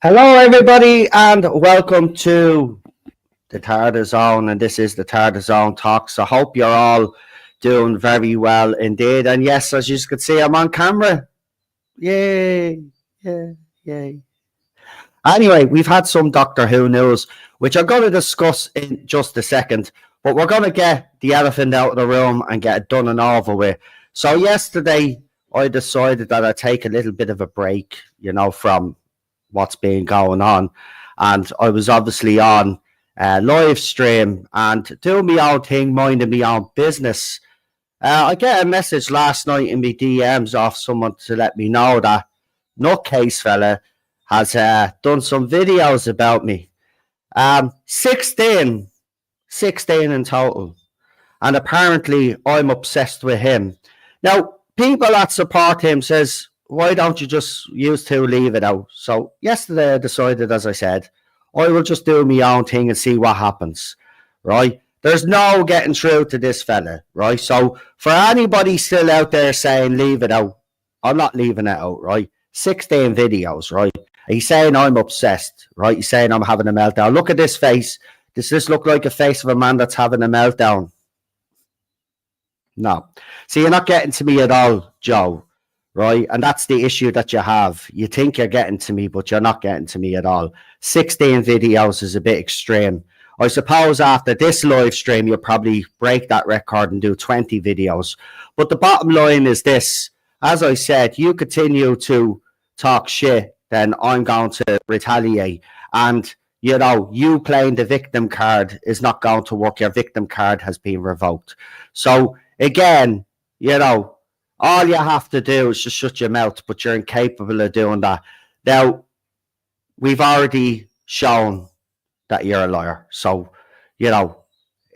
Hello, everybody, and welcome to the Zone. And this is the Zone Talks. I hope you're all doing very well indeed. And yes, as you can see, I'm on camera. Yay! Yeah, yay. Anyway, we've had some Doctor Who news, which I'm going to discuss in just a second. But we're going to get the elephant out of the room and get it done and over with. So, yesterday, I decided that I'd take a little bit of a break, from what's been going on. And I was obviously on live stream and doing my own thing, minding my own business. I get a message last night in my DMs off someone to let me know that nutcase fella has done some videos about me. 16 in total. And apparently I'm obsessed with him. Now, people that support him says, why don't you just use to leave it out? So yesterday I decided, as I said, I will just do my own thing and see what happens, right? There's no getting through to this fella, right? So for anybody still out there saying leave it out, I'm not leaving it out, right? 16 videos, right? He's saying I'm obsessed, right? He's saying I'm having a meltdown. Look at this face. Does this look like a face of a man that's having a meltdown? No. See, you're not getting to me at all, Joe, right? And that's the issue that you have. You think you're getting to me, but you're not getting to me at all. 16 videos is a bit extreme. I suppose after this live stream, you'll probably break that record and do 20 videos. But the bottom line is this. As I said, you continue to talk shit, then I'm going to retaliate. And, you playing the victim card is not going to work. Your victim card has been revoked. So, again, all you have to do is just shut your mouth, but you're incapable of doing that. Now, we've already shown that you're a liar. So,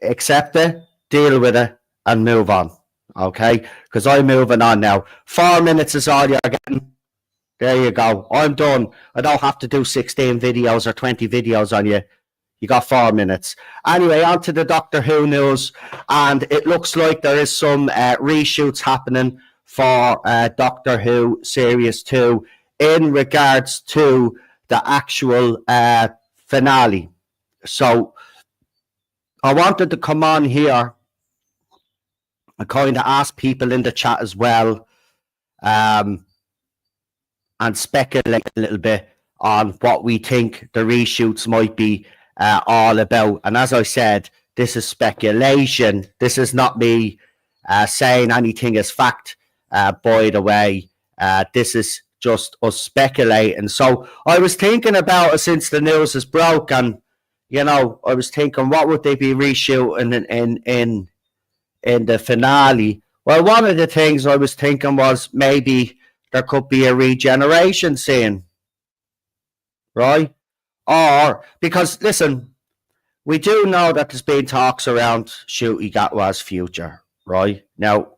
accept it, deal with it, and move on. Okay? Because I'm moving on now. 4 minutes is all you're getting. There you go. I'm done. I don't have to do 16 videos or 20 videos on you. You got 4 minutes. Anyway, on to the Doctor Who news. And it looks like there is some reshoots happening for Doctor Who Series 2 in regards to the actual finale. So I wanted to come on here and kind of ask people in the chat as well and speculate a little bit on what we think the reshoots might be all about. And as I said, this is speculation. This is not me saying anything as fact, by the way. This is just us speculating. So I was thinking about it since the news is broke, and I was thinking, what would they be reshooting in the finale? Well, one of the things I was thinking was maybe there could be a regeneration scene, right? Or, because, listen, we do know that there's been talks around Ncuti Gatwa's future, right? Now,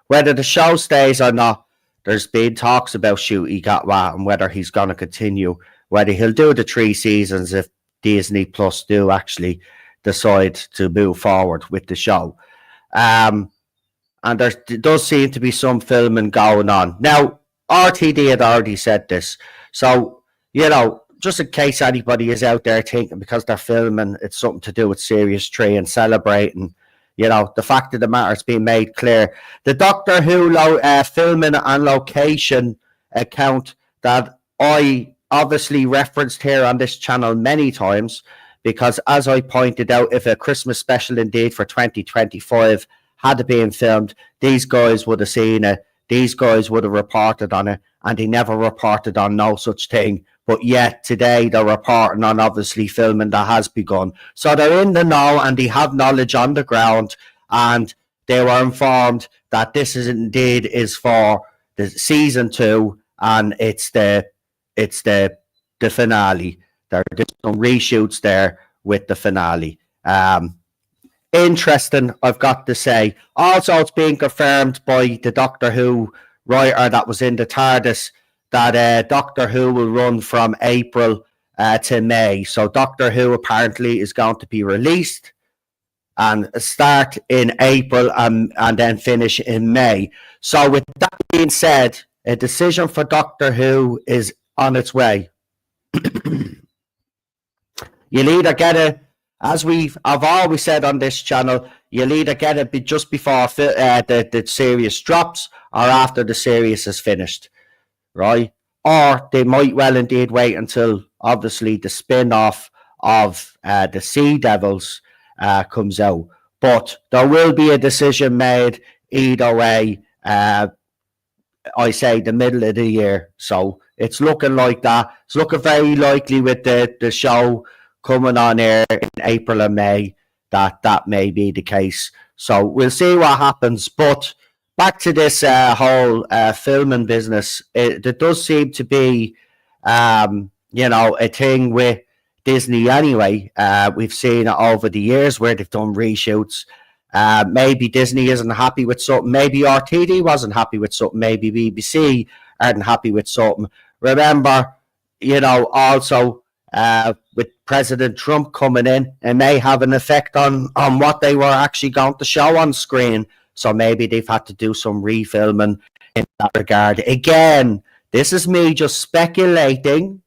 whether the show stays or not, there's been talks about Ncuti Gatwa and whether he's going to continue, whether he'll do the 3 seasons if Disney Plus do actually decide to move forward with the show. And there does seem to be some filming going on. Now, RTD had already said this. So, just in case anybody is out there thinking because they're filming, it's something to do with Series 3 and celebrating, the fact of the matter is being made clear. The Doctor Who filming and location account that I obviously referenced here on this channel many times, because as I pointed out, if a Christmas special indeed for 2025 had been filmed, these guys would have seen it. These guys would have reported on it, and they never reported on no such thing. But yet today they're reporting on obviously filming that has begun. So they're in the know and they have knowledge on the ground, and they were informed that this is for the season 2, and it's the finale. There are some reshoots there with the finale. Interesting, I've got to say. Also, it's being confirmed by the Doctor Who writer that was in the TARDIS that Doctor Who will run from April to May. So Doctor Who apparently is going to be released and start in April and then finish in May. So with that being said, a decision for Doctor Who is on its way. You'll either get it, as I've always said on this channel, you'll either get it just before the series drops or after the series is finished, right? Or they might well indeed wait until obviously the spin off of the Sea Devils comes out. But there will be a decision made either way. I say the middle of the year. So it's looking like that. It's looking very likely with the show coming on air in April and May that may be the case. So we'll see what happens. But back to this whole filming business, there does seem to be, a thing with Disney anyway. We've seen it over the years where they've done reshoots. Maybe Disney isn't happy with something. Maybe RTD wasn't happy with something. Maybe BBC aren't happy with something. Remember, also with President Trump coming in, it may have an effect on what they were actually going to show on screen. So maybe they've had to do some refilming in that regard. Again, this is me just speculating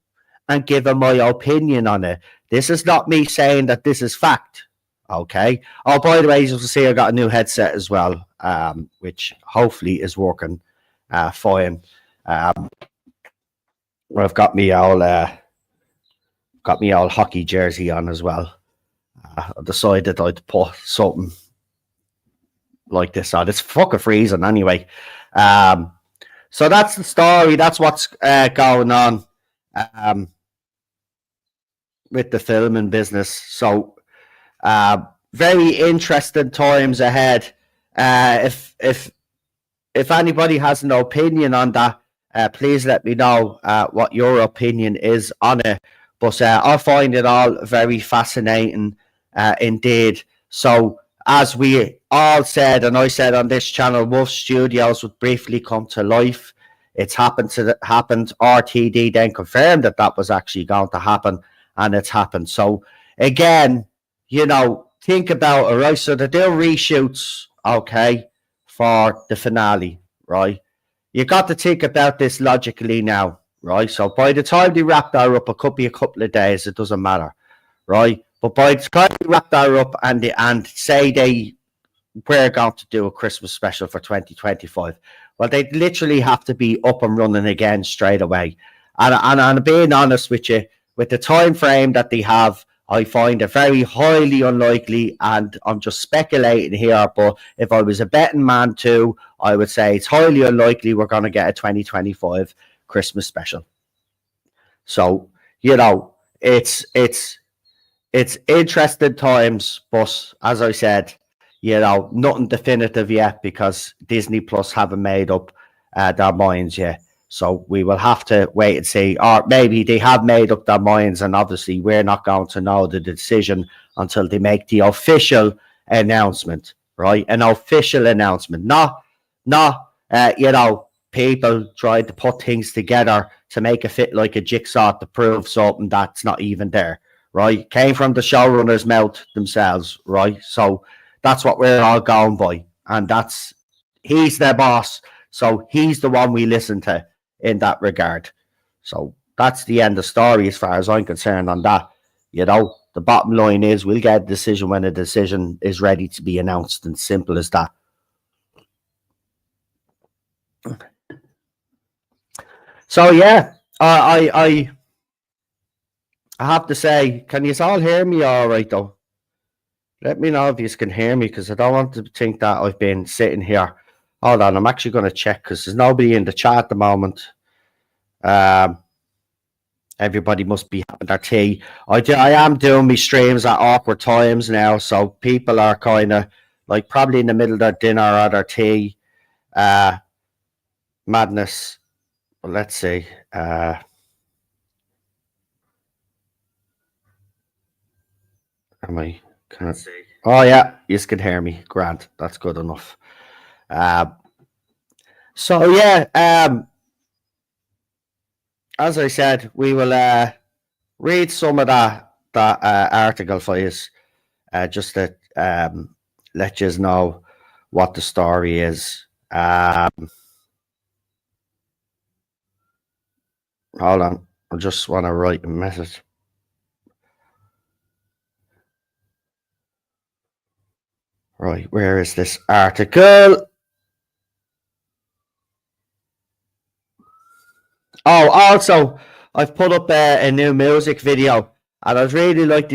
and giving my opinion on it. This is not me saying that this is fact. Okay. Oh, by the way, as you can see, I got a new headset as well, which hopefully is working fine. I've got me all hockey jersey on as well. I decided I'd put something like this on. It's fucking freezing anyway. So that's the story. That's what's going on with the filming business. So very interesting times ahead. If anybody has an opinion on that, please let me know what your opinion is on it. But I find it all very fascinating indeed. So as we all said, and I said on this channel, Wolf Studios would briefly come to life. It's happened. RTD then confirmed that was actually going to happen, and it's happened. So again, think about it, right? So they do reshoots, okay, for the finale, right? You got to think about this logically now, right? So by the time they wrap that up, it could be a couple of days, it doesn't matter, right? But by the time they wrap that up and say we're going to do a Christmas special for 2025, well, they literally have to be up and running again straight away. And being honest with you, with the time frame that they have, I find it very highly unlikely, and I'm just speculating here, but if I was a betting man too, I would say it's highly unlikely we're going to get a 2025 Christmas special. So, it's interesting times, but as I said, nothing definitive yet because Disney Plus haven't made up their minds yet. So we will have to wait and see, or maybe they have made up their minds, and obviously we're not going to know the decision until they make the official announcement, right? An official announcement, not people trying to put things together to make it fit like a jigsaw to prove something that's not even there, right? Came from the showrunner's mouth themselves, right? So that's what we're all going by, and he's their boss, so he's the one we listen to in that regard. So that's the end of story as far as I'm concerned on that. The bottom line is we'll get a decision when a decision is ready to be announced, and simple as that. So yeah, I have to say, can you all hear me all right though? Let me know if you can hear me, because I don't want to think that I've been sitting here. Hold on, I'm actually going to check because there's nobody in the chat at the moment. Everybody must be having their tea. I am doing my streams at awkward times now, so people are kind of like probably in the middle of their dinner or their tea. Madness. Well, let's see. Am I? Can I see? Oh yeah, you can hear me. Grant, that's good enough. So yeah, as I said, we will read some of that article for you, just to let you know what the story is. Hold on. I just want to write a message. Right, where is this article? Oh, also, I've put up a new music video, and I would really like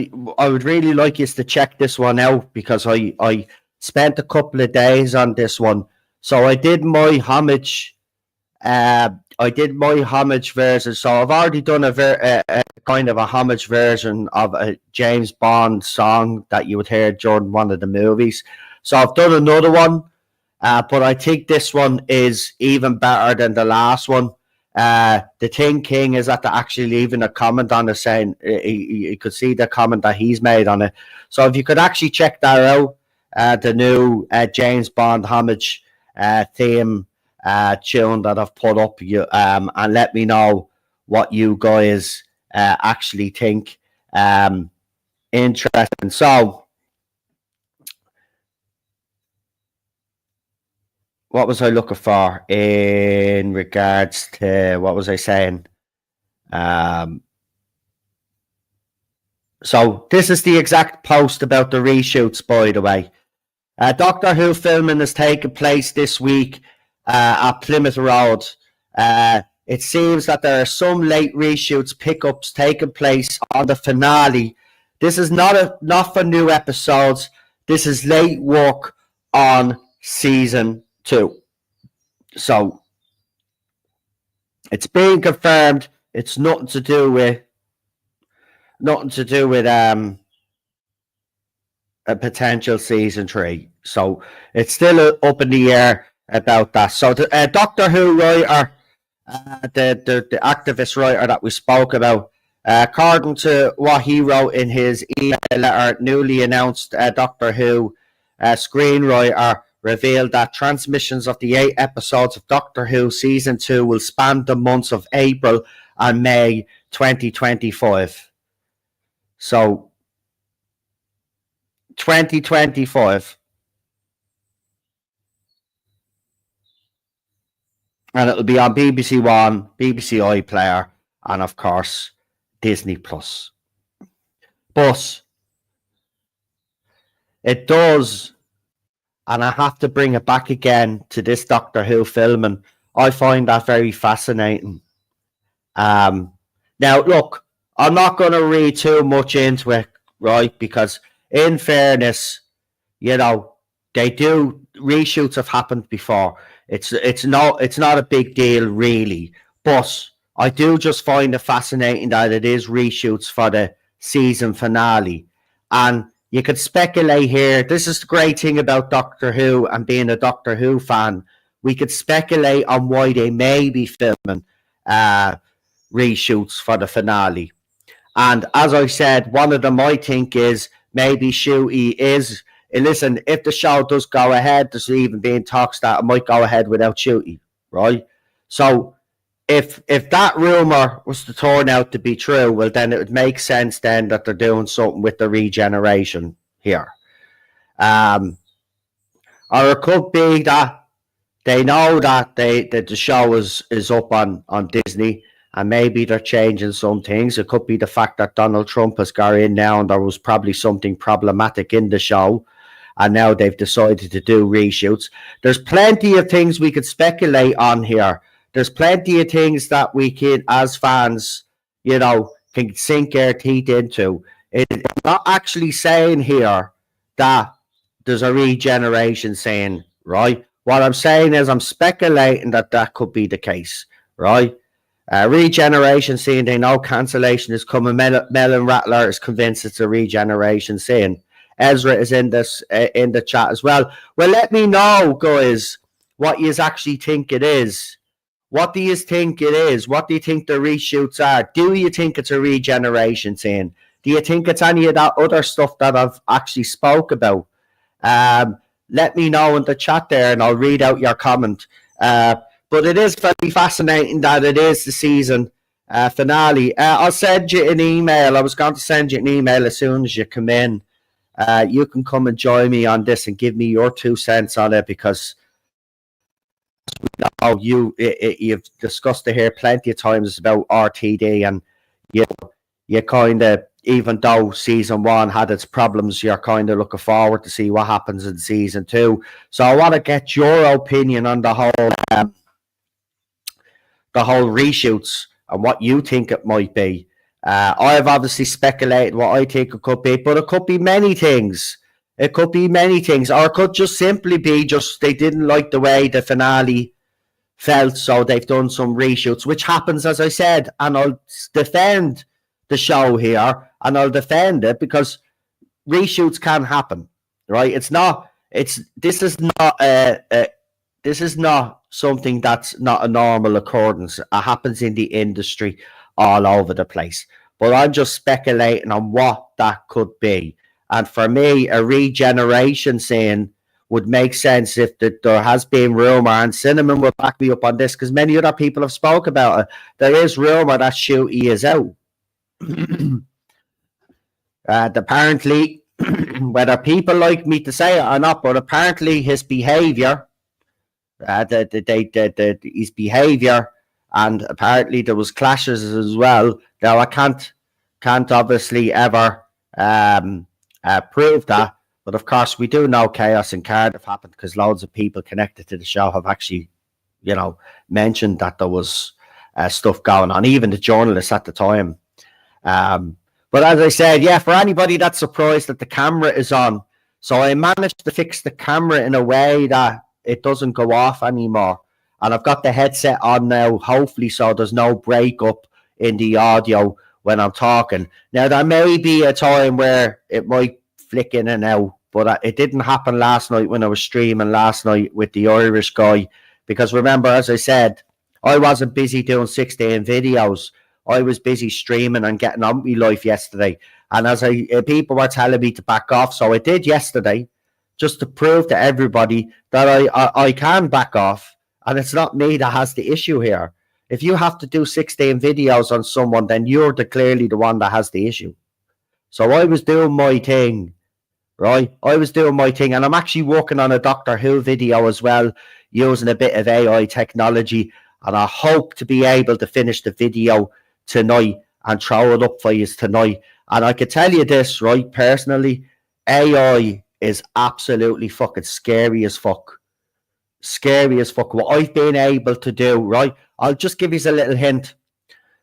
you to check this one out because I spent a couple of days on this one. So I did my homage version. So I've already done a kind of a homage version of a James Bond song that you would hear during one of the movies. So I've done another one, but I think this one is even better than the last one. The thing King is that they're actually leaving a comment on it saying you could see the comment that he's made on it. So if you could actually check that out, the new James Bond homage theme tune that I've put up, and let me know what you guys actually think. Interesting. So, what was I looking for in regards to what was I saying? Um, so this is the exact post about the reshoots, by the way. Doctor Who filming has taken place this week at Plymouth Road. It seems that there are some late reshoots pickups taking place on the finale. This is not for new episodes. This is late work on season 2. So it's being confirmed. It's nothing to do with a potential season 3. So it's still up in the air about that. So the Doctor Who writer, the activist writer that we spoke about, according to what he wrote in his email letter, newly announced Doctor Who screenwriter revealed that transmissions of the 8 episodes of Doctor Who season 2 will span the months of April and May 2025. So 2025, and it'll be on BBC One, BBC iPlayer, and of course Disney Plus. But it does, and I have to bring it back again to this Doctor Who filming. I find that very fascinating. Now, look, I'm not going to read too much into it, right? Because in fairness, you know, reshoots have happened before. It's not a big deal really, but I do just find it fascinating that it is reshoots for the season finale, and you could speculate here. This is the great thing about Doctor Who and being a Doctor Who fan. We could speculate on why they may be filming reshoots for the finale. And as I said, one of them I think is maybe Shooty is. Listen, if the show does go ahead, there's even being talks that it might go ahead without Shooty, right? So if that rumor was to turn out to be true, well, then it would make sense then that they're doing something with the regeneration here. Or it could be that they know that the show is up on Disney, and maybe they're changing some things. It could be the fact that Donald Trump has got in now and there was probably something problematic in the show, and now they've decided to do reshoots. There's plenty of things we could speculate on here. There's plenty of things that we can, as fans, can sink our teeth into. It's not actually saying here that there's a regeneration scene, right? What I'm saying is I'm speculating that could be the case, right? Regeneration scene, they know cancellation is coming. Melon Rattler is convinced it's a regeneration scene. Ezra is in the chat as well. Well, let me know, guys, what you actually think it is. What do you think it is? What do you think the reshoots are? Do you think it's a regeneration scene? Do you think it's any of that other stuff that I've actually spoke about? Let me know in the chat there and I'll read out your comment. But it is very fascinating that it is the season finale. I'll send you an email. I was going to send you an email as soon as you come in. You can come and join me on this and give me your 2 cents on it, because you've discussed it here plenty of times about RTD, and you kind of, even though season 1 had its problems, you're kind of looking forward to see what happens in season 2. So I want to get your opinion on the whole reshoots and what you think it might be. I've obviously speculated what I think it could be, but it could be many things. It could be many things, or it could just simply be just they didn't like the way the finale felt, so they've done some reshoots, which happens, as I said, and I'll defend the show here, and I'll defend it because reshoots can happen, right? This is not something that's not a normal occurrence. It happens in the industry all over the place. But I'm just speculating on what that could be. And for me, a regeneration scene would make sense if there has been rumour, and Cinnamon will back me up on this because many other people have spoke about it. There is rumour that Shooty is out. Apparently, whether people like me to say it or not, but apparently his behaviour, his behaviour, and apparently there was clashes as well. Now I can't obviously ever prove that, but of course we do know chaos in Cardiff happened because loads of people connected to the show have actually, mentioned that there was stuff going on, even the journalists at the time. But as I said, yeah, for anybody that's surprised that the camera is on, so I managed to fix the camera in a way that it doesn't go off anymore. And I've got the headset on now, hopefully, so there's no breakup in the audio when I'm talking. Now, there may be a time where it might flick in and out, but it didn't happen last night when I was streaming last night with the Irish guy. Because remember, as I said, I wasn't busy doing 16 videos. I was busy streaming and getting on with my life yesterday. And as people were telling me to back off, so I did yesterday, just to prove to everybody that I can back off. And it's not me that has the issue here. If you have to do 16 videos on someone, then you're clearly the one that has the issue. So I was doing my thing, right? I was doing my thing. And I'm actually working on a Doctor Who video as well, using a bit of AI technology. And I hope to be able to finish the video tonight and throw it up for you tonight. And I can tell you this, right, personally, AI is absolutely fucking scary as fuck. Scary as fuck. What I've been able to do, right? I'll just give you a little hint.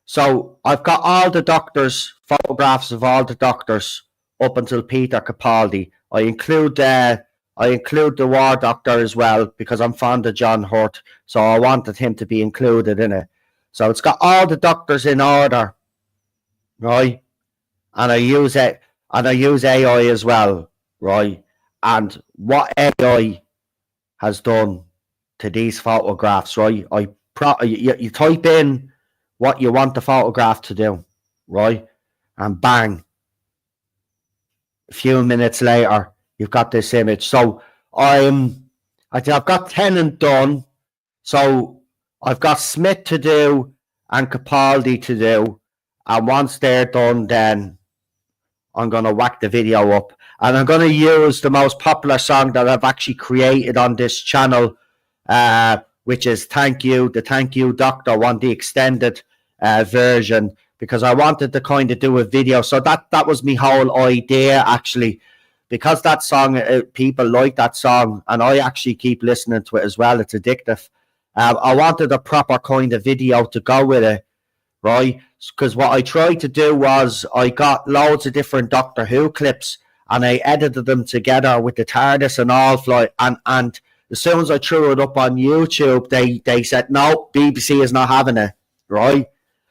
So I've got all the doctors, photographs of all the doctors up until Peter Capaldi. I include the War Doctor as well because I'm fond of John Hurt, so I wanted him to be included in it. So it's got all the doctors in order, right? And I use AI as well, right? And what AI has done to these photographs, right? You type in what you want the photograph to do, right? And bang, a few minutes later, you've got this image. So I've got Tennant done. So I've got Smith to do and Capaldi to do. And once they're done, then I'm going to whack the video up. And I'm going to use the most popular song that I've actually created on this channel, which is Thank You, the Thank You Doctor one, the extended version, because I wanted to kind of do a video. So that was my whole idea, actually, because that song, people like that song, and I actually keep listening to it as well. It's addictive. I wanted a proper kind of video to go with it, right? Because what I tried to do was I got loads of different Doctor Who clips and I edited them together with the TARDIS and all, and as soon as I threw it up on YouTube, they said, no, BBC is not having it, right?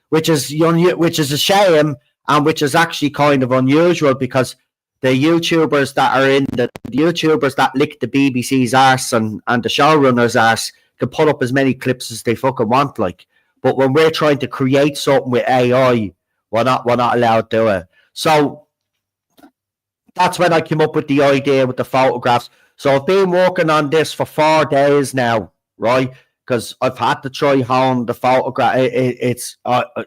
Which is a shame, and which is actually kind of unusual, because the YouTubers that lick the BBC's arse and the showrunner's arse can put up as many clips as they fucking want, like. But when we're trying to create something with AI, we're not allowed to do it. So that's when I came up with the idea with the photographs. So I've been working on this for 4 days now, right? Because I've had to try home the photograph. It's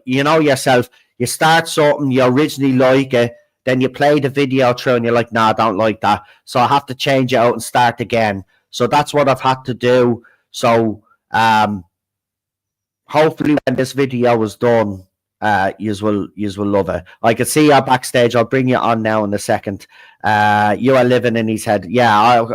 you know yourself, you start something, you originally like it, then you play the video through and you're like, nah, I don't like that. So I have to change it out and start again. So that's what I've had to do. So Hopefully when this video is done, yous will love it. I can see you backstage. I'll bring you on now in a second. You are living in his head. Yeah,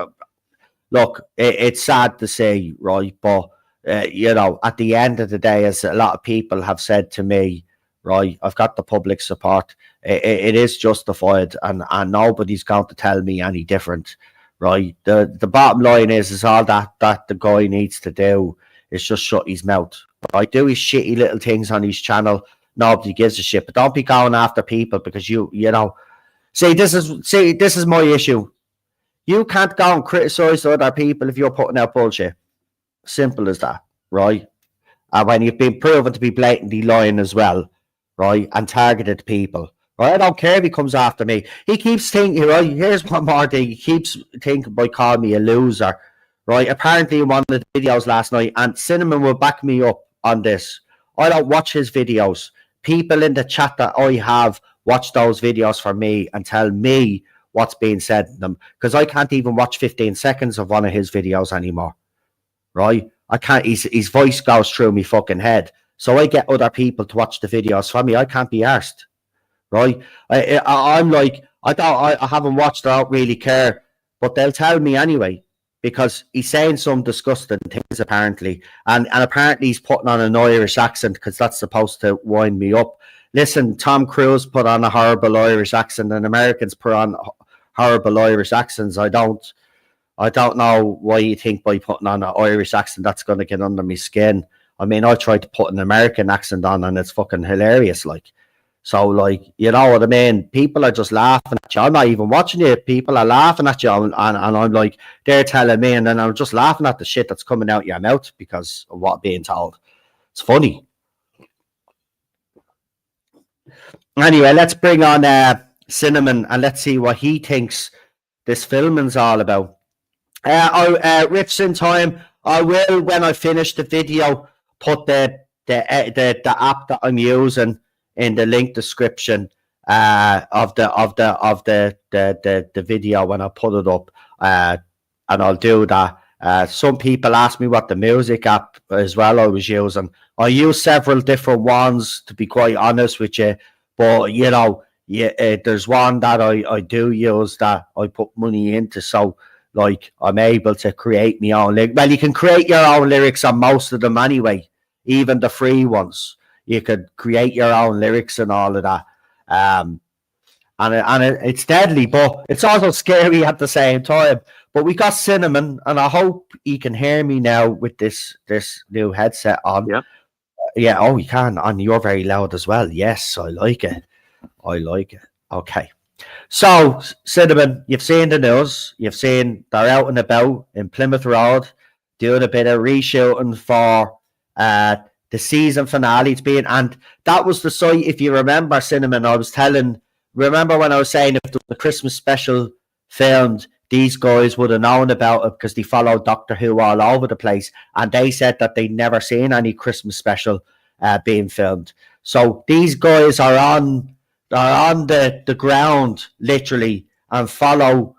look, it's sad to say, right? But at the end of the day, as a lot of people have said to me, right, I've got the public support. It is justified, and nobody's going to tell me any different, right? The bottom line is all that the guy needs to do is just shut his mouth, right? Do his shitty little things on his channel. Nobody gives a shit, but don't be going after people because you know. This is my issue. You can't go and criticize other people if you're putting out bullshit. Simple as that, right? And when you've been proven to be blatantly lying as well, right, and targeted people, right? I don't care if he comes after me. He keeps thinking, right, here's one more thing. He keeps thinking by calling me a loser, right? Apparently in one of the videos last night, and Cinnamon will back me up on this. I don't watch his videos. People in the chat that I have watch those videos for me and tell me what's being said in them, because I can't even watch 15 seconds of one of his videos anymore, right? I can't. His voice goes through me fucking head, so I get other people to watch the videos for me. I can't be arsed, right? I'm like, I haven't watched. I don't really care, but they'll tell me anyway because he's saying some disgusting things apparently, and apparently he's putting on an Irish accent because that's supposed to wind me up. Listen, Tom Cruise put on a horrible Irish accent, and Americans put on horrible Irish accents. I don't know why you think by putting on an Irish accent that's going to get under my skin. I mean, I tried to put an American accent on, and it's fucking hilarious. Like, so, like, you know what I mean? People are just laughing at you. I'm not even watching it. People are laughing at you, and I'm like, they're telling me, and then I'm just laughing at the shit that's coming out your mouth because of what I'm being told. It's funny. Anyway, let's bring on Cinnamon and let's see what he thinks this filming's all about. Rich in time, I will, when I finish the video, put the app that I'm using in the link description of the video when I put it up, and I'll do that. Some people ask me what the music app as well I was using. I use several different ones, to be quite honest with you. But, you know, there's one that I do use that I put money into. So, like, I'm able to create my own lyrics. Well, you can create your own lyrics on most of them anyway, even the free ones. You could create your own lyrics and all of that. And it's deadly, but it's also scary at the same time. But we got Cinnamon, and I hope he can hear me now with this new headset on. Yeah. Yeah, oh, you can, and you're very loud as well. Yes, I like it. Okay. So, Cinnamon, you've seen the news. You've seen they're out and about in Plymouth Road doing a bit of reshooting for the season finale. And that was the site, if you remember, Cinnamon, remember when I was saying if the Christmas special filmed, these guys would have known about it because they followed Doctor Who all over the place, and they said that they'd never seen any Christmas special being filmed. So these guys are on the ground literally and follow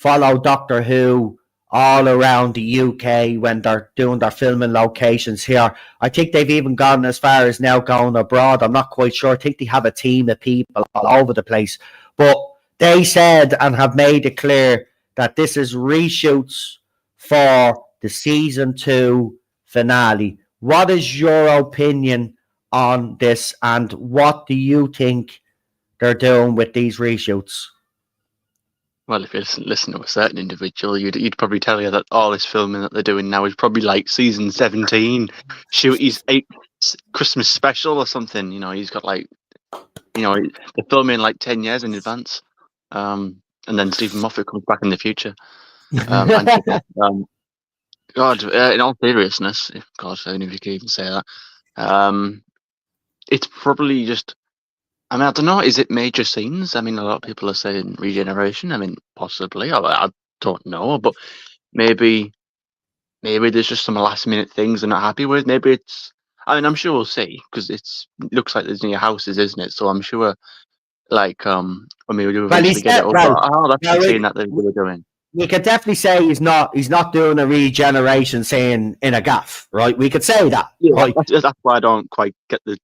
Doctor Who all around the UK when they're doing their filming locations here. I think they've even gone as far as now going abroad. I'm not quite sure. I think they have a team of people all over the place, but they said and have made it clear that this is reshoots for the season 2 finale. What is your opinion on this, and what do you think they're doing with these reshoots? Well, if you listen to a certain individual, you'd probably tell you that all this filming that they're doing now is probably like season 17, shoot his 8th Christmas special or something. You know, he's got like, you know, they're filming like 10 years in advance. And then Stephen Moffat comes back in the future. God, in all seriousness, God, I don't know if you can even say that. It's probably just, I mean, I don't know, is it major scenes? I mean, a lot of people are saying regeneration. I mean, possibly. I don't know, but maybe there's just some last minute things they're not happy with. Maybe it's, I mean, I'm sure we'll see, because it looks like there's new houses, isn't it? So I'm sure, like, when we do eventually get it over, that's the scene that they were doing. we could definitely say he's not doing a regeneration saying in a gaff, right? We could say that, right? That's why I don't quite get the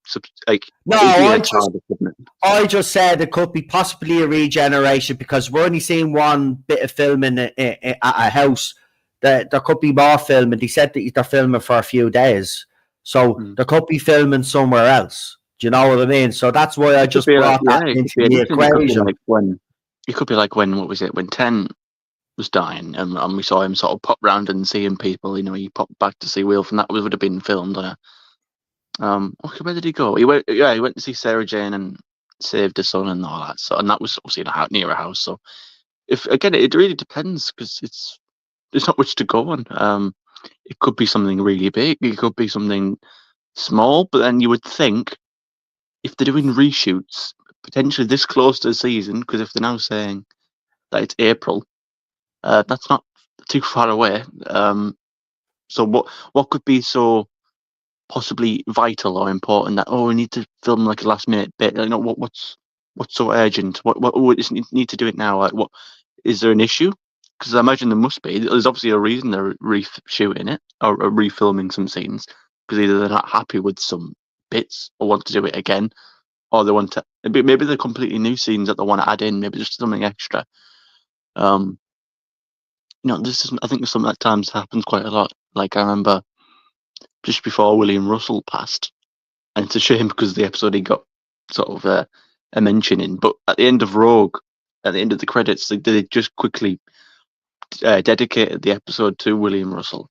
like. No, it'd be a target, wouldn't it? I just said it could be possibly a regeneration because we're only seeing one bit of filming at a house. There could be more filming. They said that they're filming for a few days, so there could be filming somewhere else. Do you know what I mean? So that's why I just brought that into the equation. It could be like when what was it when 10 was dying and we saw him sort of pop round and seeing people. You know, he popped back to see Wilf, and that would have been filmed on a. Okay, where did he go? He went to see Sarah Jane and saved his son and all that. So, and that was obviously near a house. So, if again, it really depends because there's not much to go on. It could be something really big. It could be something small. But then you would think if they're doing reshoots, potentially this close to the season, because if they're now saying that it's April, that's not too far away. So what could be so possibly vital or important that we need to film like a last minute bit? You know, what's so urgent? What we just need to do it now? Like, what is there an issue? Because I imagine there must be. There's obviously a reason they're reshooting it or refilming some scenes because either they're not happy with some bits or want to do it again, or they want to maybe they're completely new scenes that they want to add in, maybe just something extra. This is I think something that times happens quite a lot. Like I remember just before William Russell passed, and it's a shame because the episode he got sort of a mention in, but at the end of Rogue, at the end of the credits, they just quickly dedicated the episode to William Russell.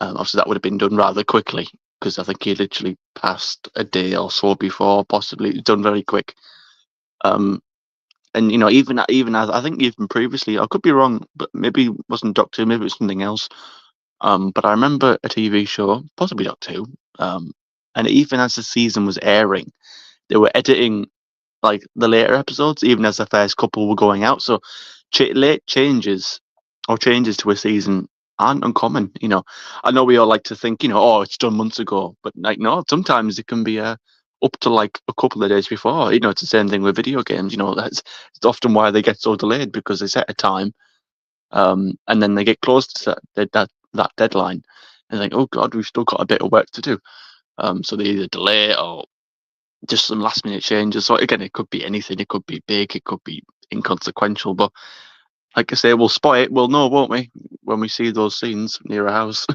Obviously, that would have been done rather quickly because I think he literally passed a day or so before, possibly. It was done very quick. And even as I think even previously, I could be wrong, but maybe it wasn't Doctor Who, maybe it was something else. But I remember a TV show, possibly Doctor Who, and even as the season was airing, they were editing like the later episodes, even as the first couple were going out. So late changes or changes to a season aren't uncommon. I know we all like to think, it's done months ago, but like no, sometimes it can be up to like a couple of days before. It's the same thing with video games. That's often why they get so delayed because they set a time, and then they get close to that deadline, and think, oh god, we've still got a bit of work to do. So they either delay or just some last minute changes. So again, it could be anything. It could be big. It could be inconsequential. But like I say, we'll spot it. We'll know, won't we, when we see those scenes near a house?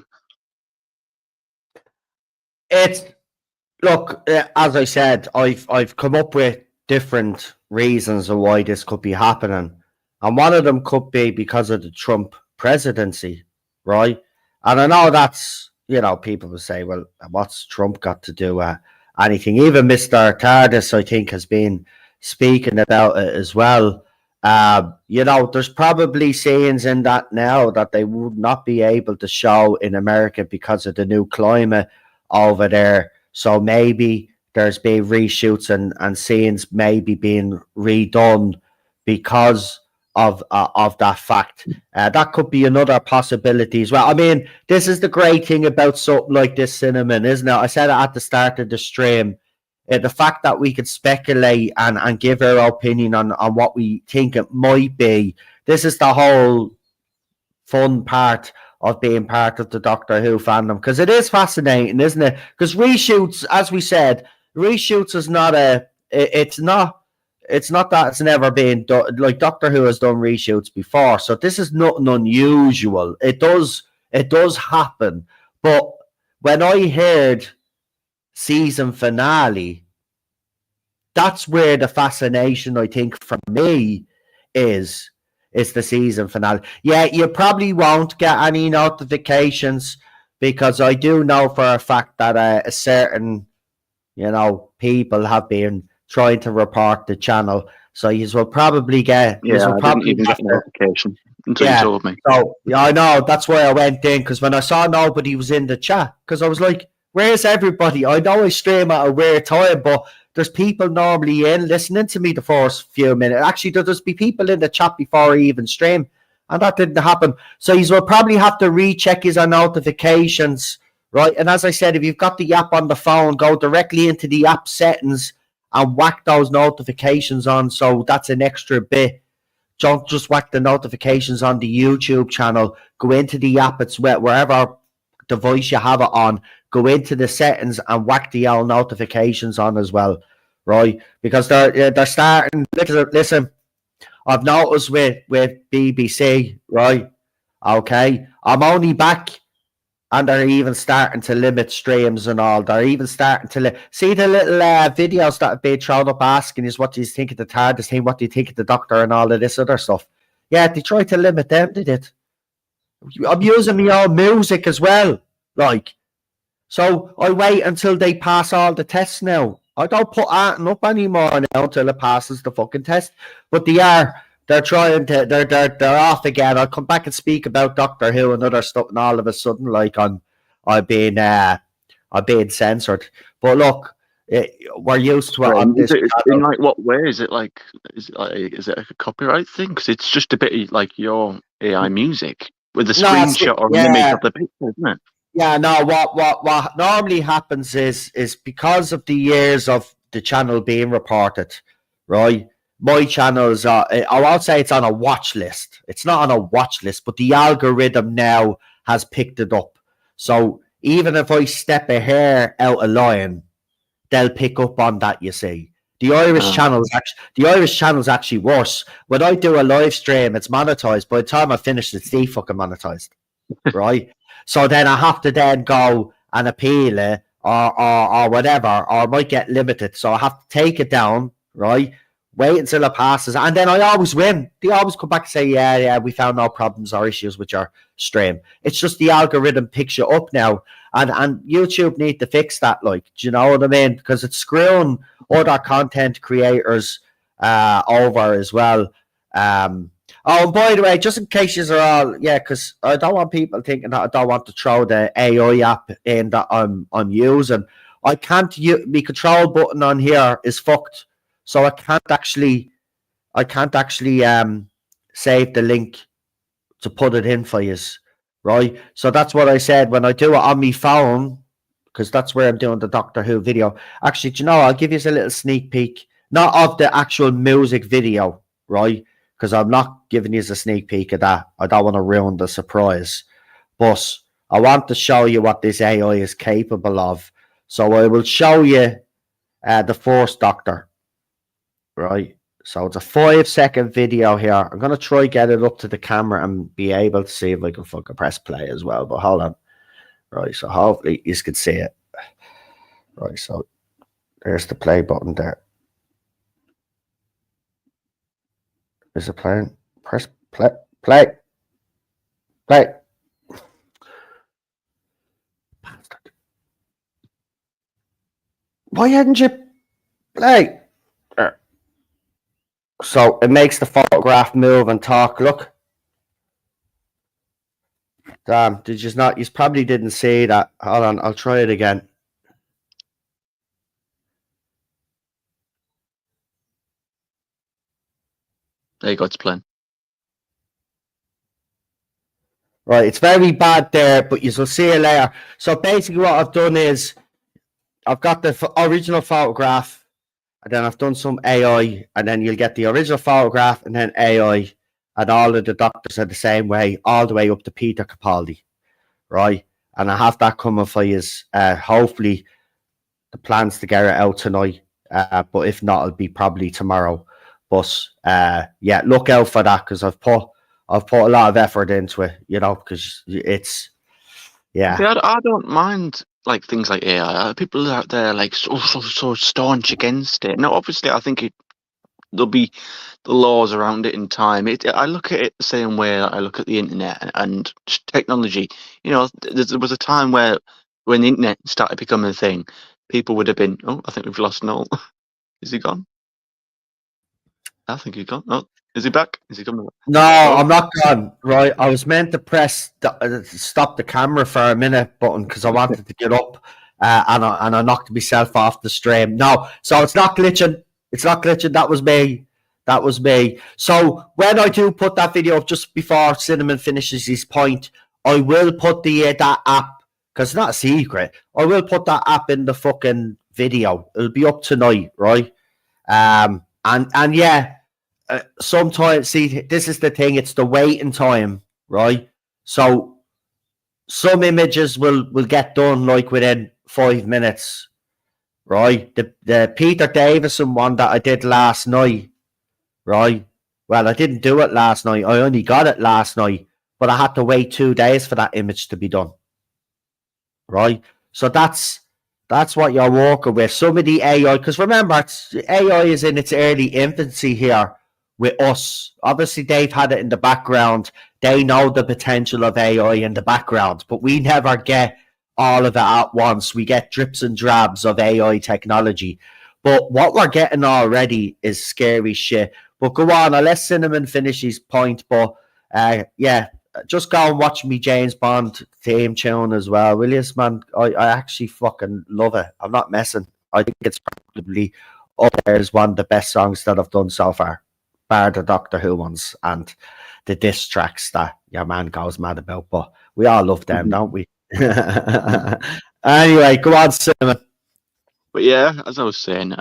Look, as I said, I've come up with different reasons of why this could be happening, and one of them could be because of the Trump presidency, right? And I know that's people will say, well, what's Trump got to do anything? Even Mr. TARDIS, I think, has been speaking about it as well. There's probably scenes in that now that they would not be able to show in America because of the new climate over there. So maybe there's been reshoots and scenes maybe being redone because of that fact. That could be another possibility as well. I mean, this is the great thing about something like this, Cinnamon, isn't it? I said it at the start of the stream. The fact that we could speculate and give our opinion on what we think it might be. This is the whole fun part of being part of the Doctor Who fandom, because it is fascinating, isn't it? Because reshoots, as we said, reshoots is not it's not that it's never been done. Like Doctor Who has done reshoots before, so this is nothing unusual. It does happen. But when I heard season finale, that's where the fascination, I think, for me is the season finale. Yeah, you probably won't get any notifications because I do know for a fact that a certain people have been trying to report the channel, so you will probably get. Yeah, I didn't even get a notification until you told me. So yeah, I know that's why I went in, because when I saw nobody was in the chat, because I was like, "Where's everybody?" I know I stream at a weird time, but there's people normally in listening to me the first few minutes. Actually, there's be people in the chat before I even stream, and that didn't happen. So you will probably have to recheck his notifications, right? And as I said, if you've got the app on the phone, go directly into the app settings and whack those notifications on. So that's an extra bit Don't just whack the notifications on the YouTube channel. Go into the app, it's wherever device you have it on. Go into the settings and whack the all notifications on as well, right? Because they're starting. Listen, I've noticed with BBC, right? Okay, I'm only back, and they're even starting to limit streams and all. They're even starting to see the little videos that have been thrown up asking is what do you think of the TARDIS thing, what do you think of the Doctor, and all of this other stuff. Yeah, they tried to limit them, they did. I'm using my own music as well, like. So I wait until they pass all the tests now. I don't put Arton up anymore now until it passes the fucking test. But they're trying to, they're off again. I'll come back and speak about Doctor Who and other stuff, and all of a sudden, like I've been censored. But look, we're used to it on this. In like what way is it like? Is it like a copyright thing? Because it's just a bit like your AI music with a screenshot or an image of the picture, isn't it? Yeah, no, what normally happens is because of the years of the channel being reported, right? My channel's I won't say it's on a watch list. It's not on a watch list, but the algorithm now has picked it up. So even if I step a hair out of line, they'll pick up on that, you see. The Irish channel's actually worse. When I do a live stream, it's monetized. By the time I finish, it's fucking monetized. Right? So then I have to then go and appeal it or whatever, or I might get limited. So I have to take it down, right? Wait until it passes. And then I always win. They always come back and say, yeah, we found no problems or issues with your stream. It's just the algorithm picks you up now. And YouTube need to fix that, like, do you know what I mean? Because it's screwing other content creators over as well. Oh, and by the way, just in case you're all, because I don't want people thinking that I don't want to throw the AI app in that I'm using. I can't my control button on here is fucked, so I can't actually save the link to put it in for you, right? So that's what I said when I do it on my phone, because that's where I'm doing the Doctor Who video. Actually, do you know, I'll give you a little sneak peek, not of the actual music video, right? Because I'm not giving you a sneak peek of that. I don't want to ruin the surprise. But I want to show you what this AI is capable of. So I will show you the first Doctor. Right? So it's a 5-second video here. I'm going to try get it up to the camera and be able to see if I can fucking press play as well. But hold on. Right, so hopefully you can see it. Right, so there's the play button there. Is it playing? Press play. Play. Bastard. Why hadn't you play? There. So it makes the photograph move and talk. Look. Damn, did you not? You probably didn't see that. Hold on, I'll try it again. There you go, it's playing. Right, it's very bad there, but you'll see it later. So basically what I've done is I've got the original photograph, and then I've done some AI, and then you'll get the original photograph and then AI, and all of the Doctors are the same way, all the way up to Peter Capaldi, right? And I have that coming for you. Hopefully the plan's to get it out tonight, but if not, it'll be probably tomorrow. But yeah, look out for that, because I've put a lot of effort into it, you know, because it's I don't mind like things like AI. People out there like so staunch against it. No, obviously, I think there'll be the laws around it in time. I look at it the same way that I look at the internet and technology. You know, there was a time where when the internet started becoming a thing, people would have been, oh, I think we've lost Noel. Is he gone? I think he's gone. Oh, is he back? Is he coming back? No, I'm not gone. Right, I was meant to press stop the camera for a minute button because I wanted to get up, and I knocked myself off the stream. No, so it's not glitching. It's not glitching. That was me. That was me. So when I do put that video up just before Cinnamon finishes his point, I will put that app, because it's not a secret. I will put that app in the fucking video. It'll be up tonight, right? And yeah. sometimes, see, this is the thing, it's the waiting time, right? So some images will get done like within 5 minutes, right? The Peter Davison one that I did last night, right? Well, I didn't do it last night. I only got it last night, but I had to wait 2 days for that image to be done, right? So that's what you're working with. Some of the AI, because remember, AI is in its early infancy here with us. Obviously, they've had it in the background. They know the potential of AI in the background, but we never get all of it at once. We get drips and drabs of AI technology. But what we're getting already is scary shit. But go on, I'll let Cinnamon finish his point. But yeah, just go and watch me James Bond theme tune as well, will you, man? I actually fucking love it. I'm not messing. I think it's probably up there as one of the best songs that I've done so far, bar the Doctor Who ones and the diss tracks that your man goes mad about. But we all love them, don't we? Anyway, go on, Cinnamon. But yeah, as I was saying,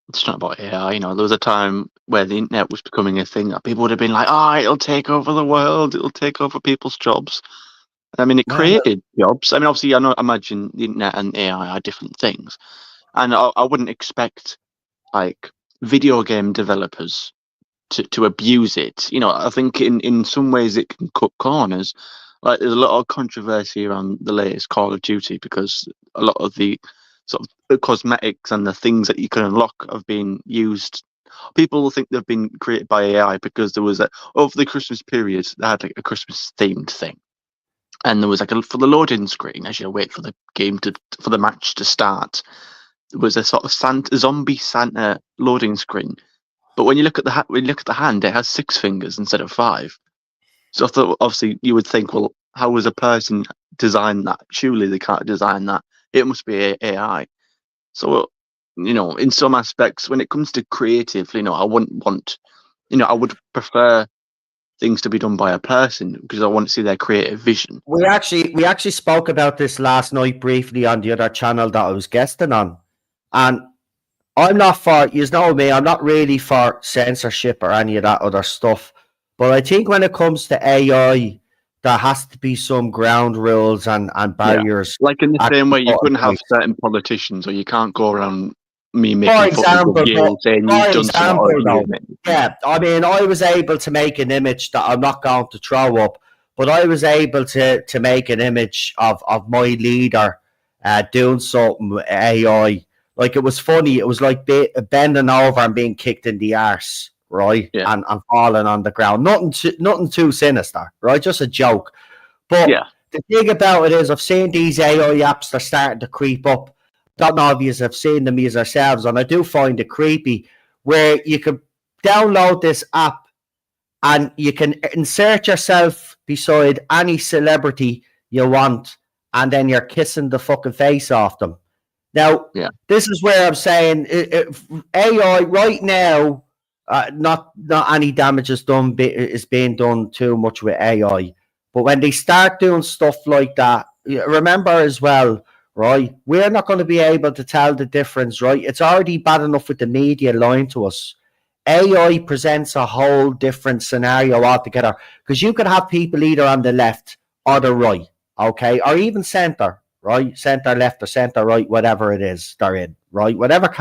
it's not about AI. You know, there was a time where the internet was becoming a thing that people would have been like, "Ah, it'll take over the world. It'll take over people's jobs." I mean, it created jobs. I mean, obviously, imagine the internet and AI are different things, and I wouldn't expect like video game developers to abuse it. You know, I think in some ways it can cut corners. Like there's a lot of controversy around the latest Call of Duty because a lot of the sort of the cosmetics and the things that you can unlock have been used. People think they've been created by AI because there was over the Christmas period they had like a Christmas themed thing, and there was like for the loading screen as you wait for the game for the match to start. There was a sort of zombie Santa loading screen. But when you look at the hand, it has 6 fingers instead of 5. So I thought, obviously, you would think, well, how was a person designed that? Surely they can't design that. It must be AI. So, you know, in some aspects, when it comes to creative, you know, I wouldn't want, you know, I would prefer things to be done by a person because I want to see their creative vision. We actually spoke about this last night briefly on the other channel that I was guesting on, and I'm not for, you know me, I'm not really for censorship or any of that other stuff. But I think when it comes to AI, there has to be some ground rules and barriers. Yeah. Like in the same way, you couldn't have certain politicians, or you can't go around me making for example, of you saying you've done something. Yeah, I mean, I was able to make an image that I'm not going to throw up, but I was able to make an image of my leader doing something with AI. Like, it was funny. It was like bending over and being kicked in the arse, right? Yeah. And falling on the ground. Nothing too sinister, right? Just a joke. But the thing about it is, I've seen these AI apps that are starting to creep up. Don't know if you have seen them yourselves, and I do find it creepy, where you can download this app and you can insert yourself beside any celebrity you want, and then you're kissing the fucking face off them. Now, this is where I'm saying AI right now, not any damage is being done too much with AI. But when they start doing stuff like that, remember as well, right? We're not going to be able to tell the difference, right? It's already bad enough with the media lying to us. AI presents a whole different scenario altogether because you could have people either on the left or the right, okay, or even center. Right, center left or center right, whatever it is they're in, right? Whatever,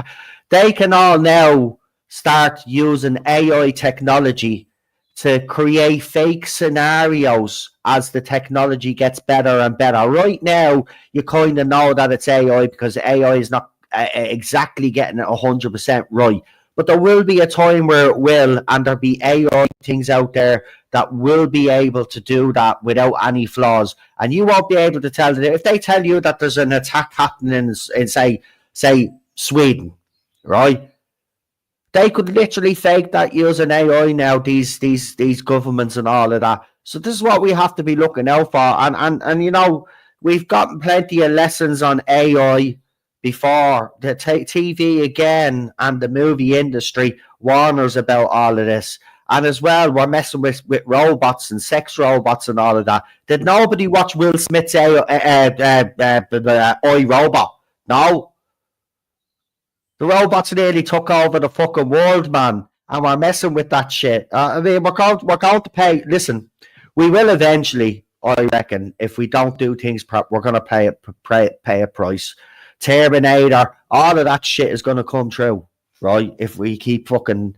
they can all now start using AI technology to create fake scenarios as the technology gets better and better. Right now, you kind of know that it's AI because AI is not exactly getting it 100% right. But there will be a time where it will, and there'll be AI things out there that will be able to do that without any flaws. And you won't be able to tell them. If they tell you that there's an attack happening in say Sweden, right? They could literally fake that using AI now, these governments and all of that. So this is what we have to be looking out for. And you know, we've gotten plenty of lessons on AI before. The TV again and the movie industry warn us about all of this. And as well, we're messing with robots and sex robots and all of that. Did nobody watch Will Smith's iRobot? No. The robots nearly took over the fucking world, man. and we're messing with that shit. I mean, we're going to pay. Listen, we will eventually. I reckon if we don't do things proper, we're going to pay a price. Terminator, all of that shit is going to come true, right? If we keep fucking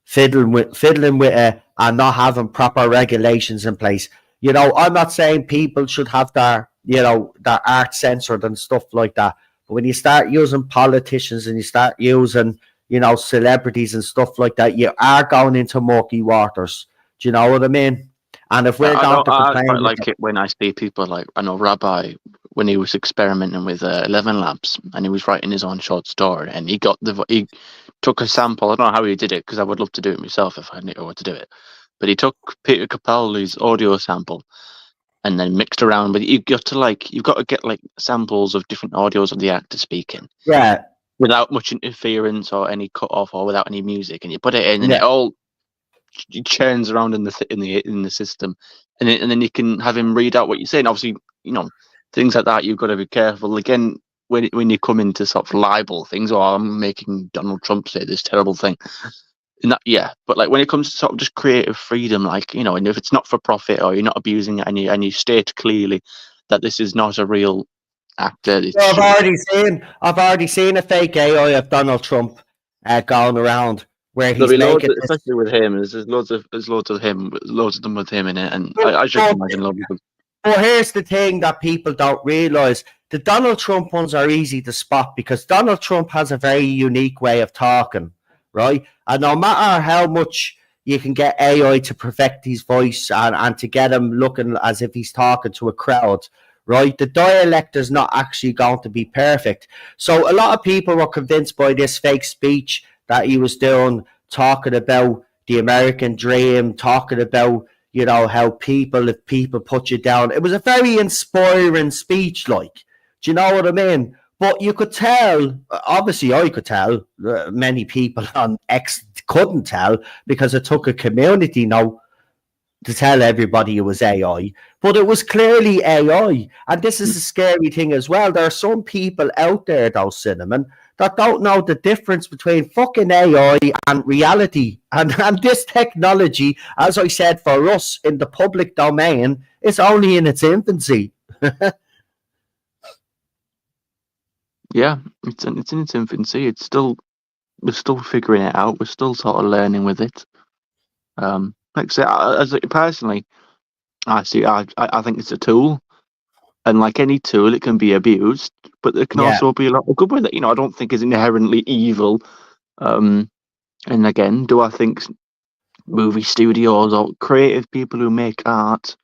fiddling with it and not having proper regulations in place. You know, I'm not saying people should have their art censored and stuff like that. But when you start using politicians and you start using, celebrities and stuff like that, you are going into murky waters. Do you know what I mean? And if Yeah, we're going to I quite complain, like it when I see people like, I know Rabbi, when he was experimenting with 11 Labs and he was writing his own short story and he took a sample. I don't know how he did it because I would love to do it myself if I knew how to do it. But he took Peter Capaldi's audio sample and then mixed around. But you've got to get like samples of different audios of the actor speaking yeah, without much interference or any cut off or without any music, and you put it in and yeah. it all churns around in the system, and then you can have him read out what you're saying. Obviously, things like that you've got to be careful. Again, when you come into sort of libel things, or I'm making Donald Trump say this terrible thing, and that, yeah. But like when it comes to sort of just creative freedom, like and if it's not for profit or you're not abusing it, and you state clearly that this is not a real actor, it's Well, shit. I've already seen a fake AI of Donald Trump going around where There'll he's be loads, making this. especially with him. There's loads of him, loads of them with him in it, and But, I should but imagine loads of them. But here's the thing that people don't realize. The Donald Trump ones are easy to spot because Donald Trump has a very unique way of talking, right? And no matter how much you can get AI to perfect his voice and to get him looking as if he's talking to a crowd, right? The dialect is not actually going to be perfect. So a lot of people were convinced by this fake speech that he was doing, talking about the American dream, talking about how if people put you down. It was a very inspiring speech, like, do you know what I mean? But you could tell, obviously I could tell, many people on X couldn't tell because it took a community now to tell everybody it was AI, but it was clearly AI. And this is a scary thing as well. There are some people out there, though, Cinnamon, that don't know the difference between fucking AI and reality. And this technology, as I said, for us in the public domain, is only in its infancy. Yeah, it's in its infancy. We're still figuring it out. We're still sort of learning with it. Like I say, personally, I think it's a tool, and like any tool, it can be abused, but there can Yeah. also be a lot of good with it. I don't think is inherently evil. And again, do I think movie studios or creative people who make art,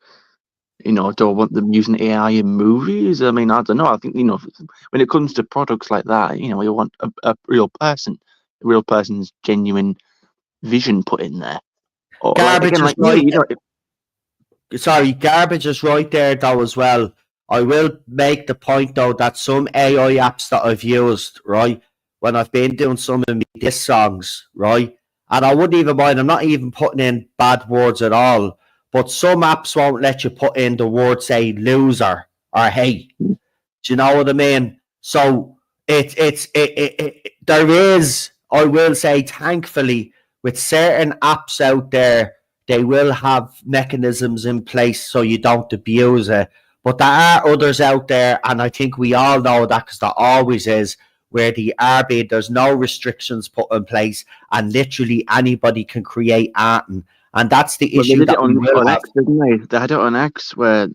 do I want them using AI in movies? I mean, I don't know. I think when it comes to products like that, you want a real person's genuine vision put in there. Or like Garbage again, is like me, right. Sorry, garbage is right there, though, as well. I will make the point, though, that some AI apps that I've used, right, when I've been doing some of my diss songs, right, and I wouldn't even mind, I'm not even putting in bad words at all, but some apps won't let you put in the word, say, loser or hate. Do you know what I mean? So there is, I will say, thankfully, with certain apps out there, they will have mechanisms in place so you don't abuse it. But there are others out there, and I think we all know that because there always is, where there's no restrictions put in place, and literally anybody can create art, and that's the Well, they issue did it that we will on have. X, didn't they? They had it on X where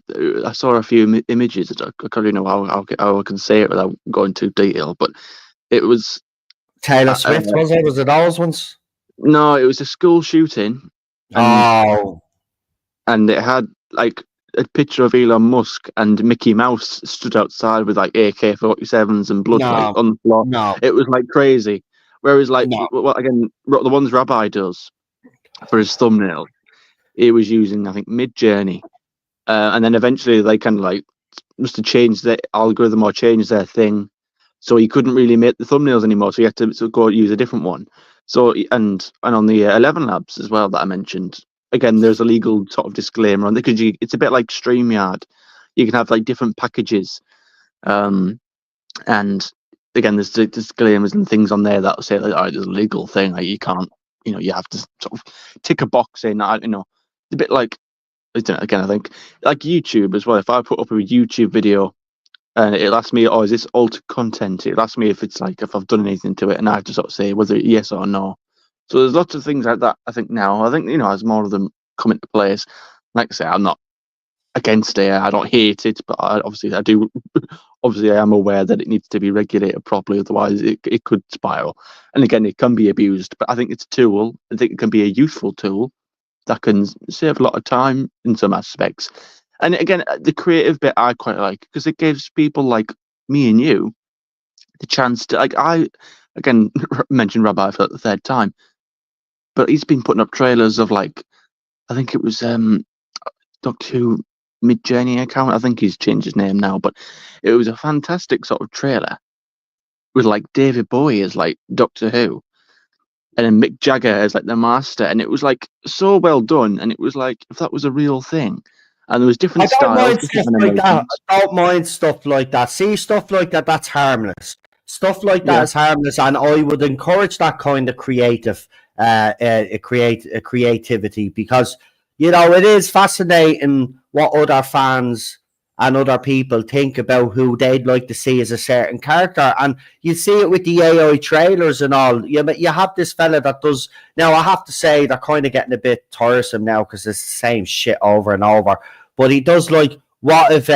I saw a few images. I can't really know how I can say it without going too detail, but it was Taylor Swift, was it? Was it those ones? no, it was a school shooting, and Oh, and it had like a picture of Elon Musk and Mickey Mouse stood outside with like AK-47s and blood like no, on the floor. no, It was like crazy. Whereas like no. well, again, the ones Rabbi does for his thumbnail, he was using I think Mid Journey, and then eventually they kind of like must have changed the algorithm or changed their thing, so he couldn't really make the thumbnails anymore. So he had to go use a different one. So and on the 11 Labs as well that I mentioned, again, there's a legal sort of disclaimer on it because it's a bit like StreamYard. You can have like different packages, and again, there's disclaimers and things on there that say like, all right, there's a legal thing, like you can't you have to sort of tick a box in. It's a bit like, I don't know, again, I think like YouTube as well. If I put up a YouTube video and it'll ask me, oh, is this altered content? It'll ask me if it's like, if I've done anything to it, and I have to sort of say whether yes or no. So there's lots of things like that, I think now. I think, as more of them come into place, like I say, I'm not against it. I don't hate it, but obviously I do. Obviously, I am aware that it needs to be regulated properly, otherwise it could spiral. And again, it can be abused, but I think it's a tool. I think it can be a useful tool that can save a lot of time in some aspects. And again, the creative bit I quite like, because it gives people like me and you the chance to, like, I again mentioned Rabbi for the third time, but he's been putting up trailers of, like, I think it was Doctor Who Mid-Journey account. I think he's changed his name now, but it was a fantastic sort of trailer with like David Bowie as like Doctor Who, and then Mick Jagger as like the Master, and it was like so well done, and it was like if that was a real thing, and there was different I don't styles, mind different stuff like that. animations. I don't mind stuff like that. See, stuff like that, that's harmless. Stuff like that Yeah, is harmless, and I would encourage that kind of creativity, because it is fascinating what other fans and other people think about who they'd like to see as a certain character, and you see it with the AI trailers and all. You have this fella that does. Now, I have to say they're kind of getting a bit tiresome now because it's the same shit over and over. But he does, like, what if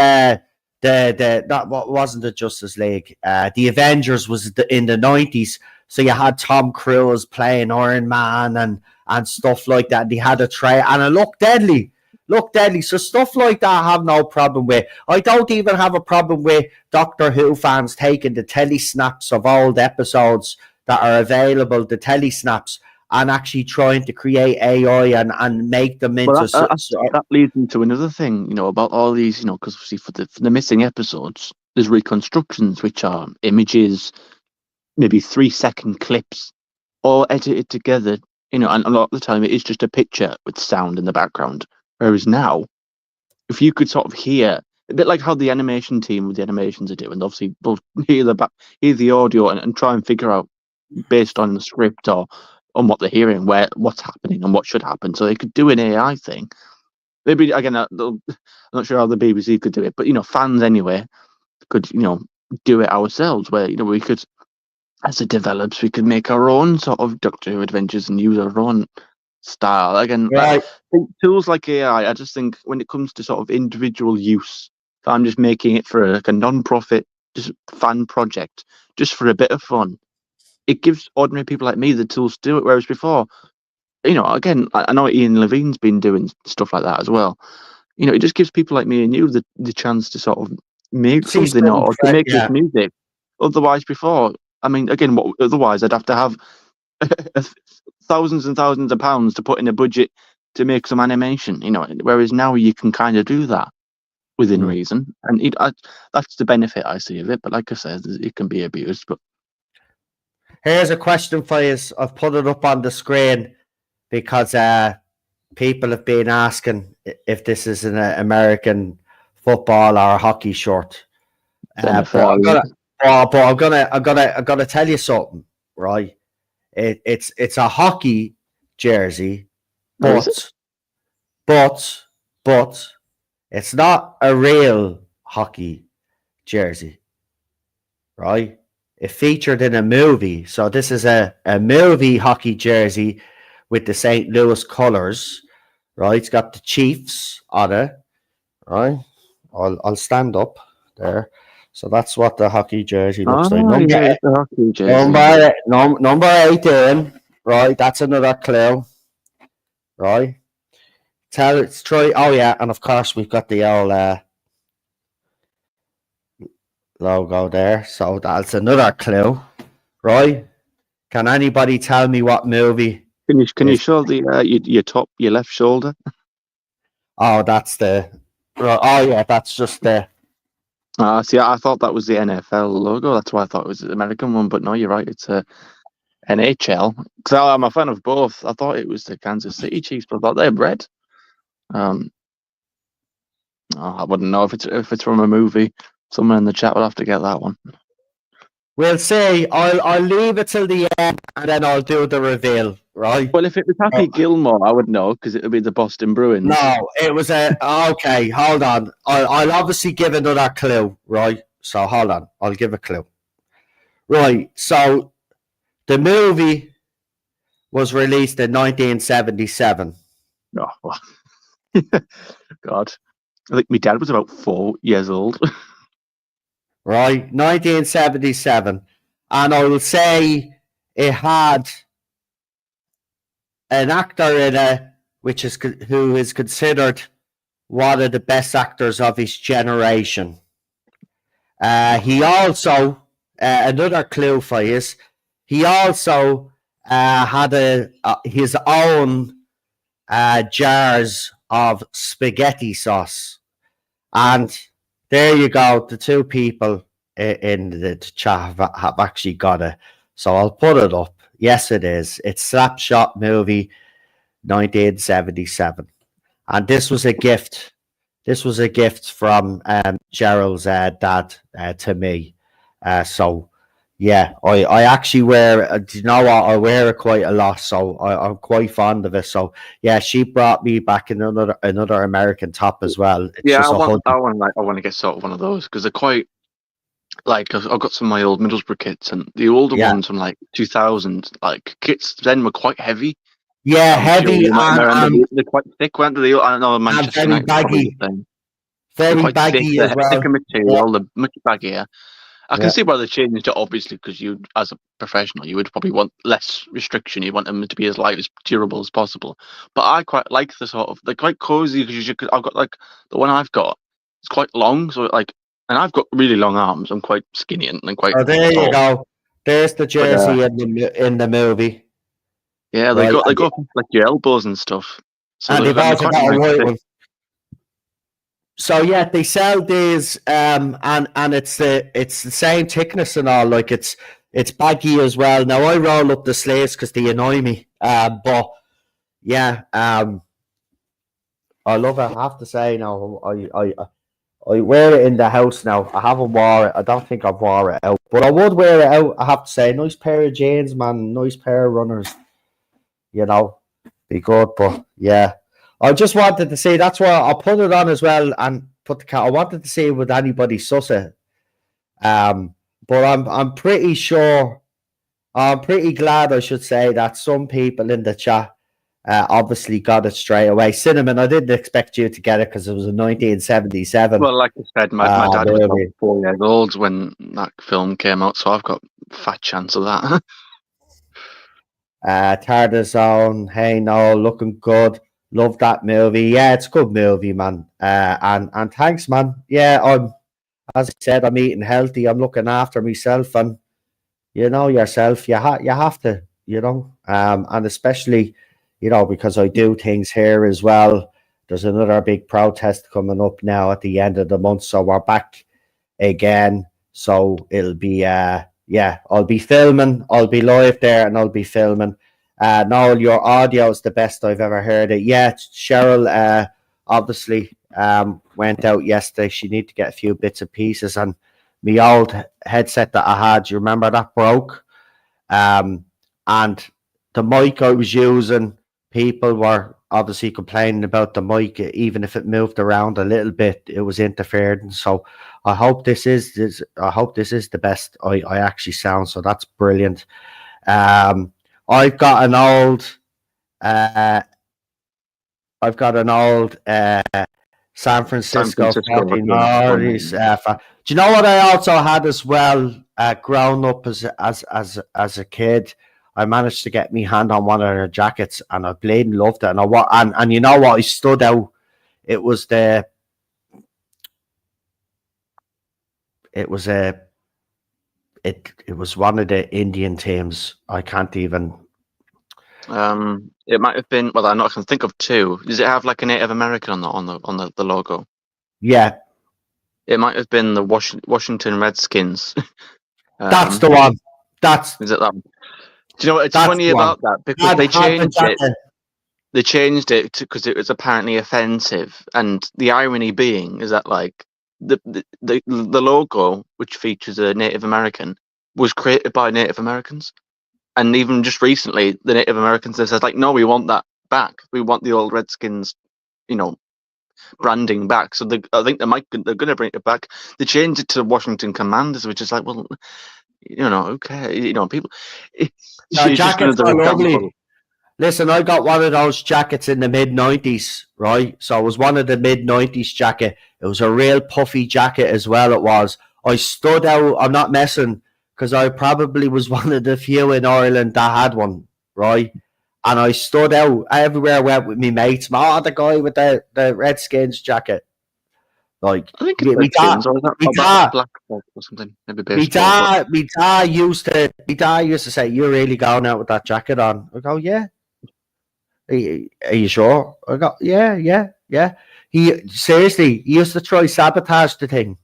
what wasn't the Justice League? The Avengers was in the 90s, so you had Tom Cruise playing Iron Man and stuff like that. And he had a tray, and it looked deadly. So stuff like that I have no problem with. I don't even have a problem with Doctor Who fans taking the telesnaps of old episodes that are available, the telesnaps, and actually trying to create AI and make them into. but that leads into another thing, about all these, because obviously for the missing episodes, there's reconstructions, which are images, maybe 3-second clips, all edited together, and a lot of the time it is just a picture with sound in the background. Whereas now, if you could sort of hear a bit like how the animation team with the animations are doing, obviously they'll hear the audio and try and figure out based on the script or on what they're hearing what's happening and what should happen, so they could do an AI thing. Maybe again, I'm not sure how the BBC could do it, but fans anyway could do it ourselves, where we could, as it develops, we could make our own sort of Doctor Who adventures and use our own style. Again, Right. I think tools like AI, I just think when it comes to sort of individual use, if I'm just making it for like a non-profit, just fan project, just for a bit of fun, it gives ordinary people like me the tools to do it. Whereas before, again, I know Ian Levine's been doing stuff like that as well. It just gives people like me and you the chance to sort of make See something something, or to make this yeah. music. Otherwise, before, I mean, again, otherwise I'd have to have thousands and thousands of pounds to put in a budget to make some animation. Whereas now you can kind of do that within reason, and that's the benefit I see of it. But like I said, it can be abused. But Here's a question for you. I've put it up on the screen because people have been asking if this is an American football or hockey shirt. But I'm gonna tell you something, right? It's a hockey jersey, but it's not a real hockey jersey, right? It featured in a movie, so this is a movie hockey jersey with the St. Louis colors, right? It's got the Chiefs on it, right? I'll stand up there. So that's what the hockey jersey looks like. the hockey jersey. Number 18, right? That's another clue, right? Try. Oh yeah, and of course we've got the old logo there. So that's another clue, right? Can anybody tell me what movie? Can you show your left shoulder? Oh, that's the. Oh yeah, that's just the. See, I thought that was the NFL logo. That's why I thought it was the American one. But no, you're right. It's a NHL. Because I'm a fan of both. I thought it was the Kansas City Chiefs, but I thought they're red. I wouldn't know if it's from a movie. Someone in the chat will have to get that one. We'll see. I'll leave it till the end, and then I'll do the reveal. right? Well, if it was Happy Gilmore, I would know because it would be the Boston Bruins. No, it was okay. Hold on, I'll obviously give another clue, right? So hold on, I'll give a clue. Right, so the movie was released in 1977. Oh, God. I think my dad was about 4 years old. Right, 1977, and I will say it had an actor in it, who is considered one of the best actors of his generation. He also, another clue for you, he also had his own jars of spaghetti sauce. And there you go. The two people in the chat have actually got it. So I'll put it up. Yes, it is. It's Slapshot Movie 1977. And this was a gift. This was a gift from Gerald's dad to me. So, yeah, I actually wear, do you know what? I wear it quite a lot. So I'm quite fond of it. So, yeah, she brought me back another American top as well. It's Yeah, just I want to get sort of one of those because they're quite like I've got some of my old Middlesbrough kits and the older yeah. ones from like 2000 like kits then were quite heavy. Yeah, I'm sure heavy you might remember and they're quite thick, weren't they? I don't know, Manchester very United probably baggy. the same. They're Very quite thick, baggy as they're well. thicker material, they're much baggier. I can Yeah. see why they changed it, obviously, because you, as a professional, you would probably want less restriction. You want them to be as light, as durable as possible. But I quite like the sort of, they're quite cozy because I've got like the one I've got. It's quite long, so like, and I've got really long arms. I'm quite skinny and quite Oh, there you tall. go. There's the But jersey in the movie. yeah, Right. they go up to, like your elbows and stuff. So And they've they're also quite got a nice white fit. one. So yeah, they sell these, and it's the same thickness and all. Like it's baggy as well. Now I roll up the sleeves because they annoy me. But yeah, I love it. I have to say, now I wear it in the house now. I haven't wore it. I don't think I've wore it out, but I would wear it out. I have to say, nice pair of jeans, man. Nice pair of runners. You know, be good. But yeah, I just wanted to say that's why I put it on as well and put the cat. I wanted to see would anybody suss it. But I'm pretty sure. I'm pretty glad, I should say, that some people in the chat obviously got it straight away. Cinnamon, I didn't expect you to get it because it was a 1977. Well, like I said, my dad was about movie. 4 years old when that film came out, so I've got a fat chance of that. Tarzan, hey no, looking good. Love that movie. Yeah, it's a good movie, man. And thanks, man. Yeah, as I said, I'm eating healthy. I'm looking after myself, and you know yourself. You have to, and especially, because I do things here as well. There's another big protest coming up now at the end of the month, so we're back again. So it'll be yeah, I'll be filming, I'll be live there and I'll be filming. Noel, your audio is the best I've ever heard it. Yeah, Cheryl obviously went out yesterday. She needed to get a few bits and pieces, and my old headset that I had, you remember that broke? And the mic I was using, people were obviously complaining about the mic, even if it moved around a little bit, it was interfering. So I hope this is the best I actually sound. So that's brilliant. I've got an old San Francisco Francisco, 49ers. Do you know what I also had as well? Growing up as a kid, I managed to get me hand on one of their jackets, and I bleeding loved it. And you know what? I stood out. It was the it was a it was one of the Indian teams. I can't even. It might have been. Well, I can think of two. Does it have like a Native American on the logo? Yeah, It might have been the Washington Redskins. that's the one. Is it that one? Do you know what? It's That's funny the one. about that because they changed it. They changed it because it was apparently offensive, and the irony being is that like the logo, which features a Native American, was created by Native Americans. And even just recently, the Native Americans have said, like, no, we want that back. We want the old Redskins, branding back. So I think they're going to bring it back. They changed it to Washington Commanders, which is like, well, okay, people. It's The just jackets another are example. lovely. Listen, I got one of those jackets in the mid-90s, right? So it was one of the mid-90s jacket. It was a real puffy jacket as well, it was. I stood out, I'm not messing, because I probably was one of the few in Ireland that had one, right? And I stood out everywhere I went with me mates. The guy with the Redskins jacket. Like, I think it's me dad, Redskins, or is that me about dad, Black Hawk or something? Maybe me baseball, but dad, me dad used to say, "You're really going out with that jacket on." I go, "Yeah." Are you sure? I go, yeah, yeah, yeah. He seriously, he used to try sabotage the thing.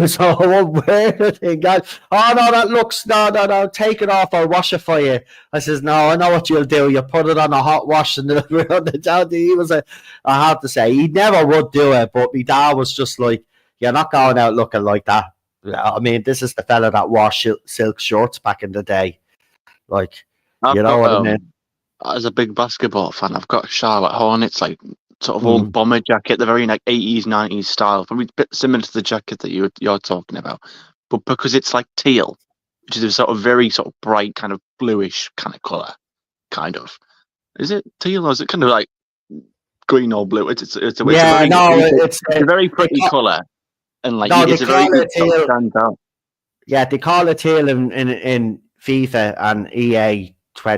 So I won't wear the thing. Oh no, that looks no. Take it off. I'll wash it for you. I says, no, I know what you'll do. You put it on a hot wash and he was I have to say, he never would do it, but my dad was just like, you're not going out looking like that. I mean, this is the fella that wore silk shorts back in the day. Like, I've you know got what I mean? as a big basketball fan, I've got a Charlotte Hornets, like sort of old Mm. bomber jacket, the very like 80s, 90s style, probably a bit similar to the jacket that you're talking about, but because it's like teal, which is a sort of very sort of bright kind of bluish kind of color, kind of. Is it teal or is it kind of like green or blue? It's a Yeah, very no, it's a very pretty color, and like they it's a very call good it sort of teal. stands out. Yeah, they call it teal in FIFA and EA.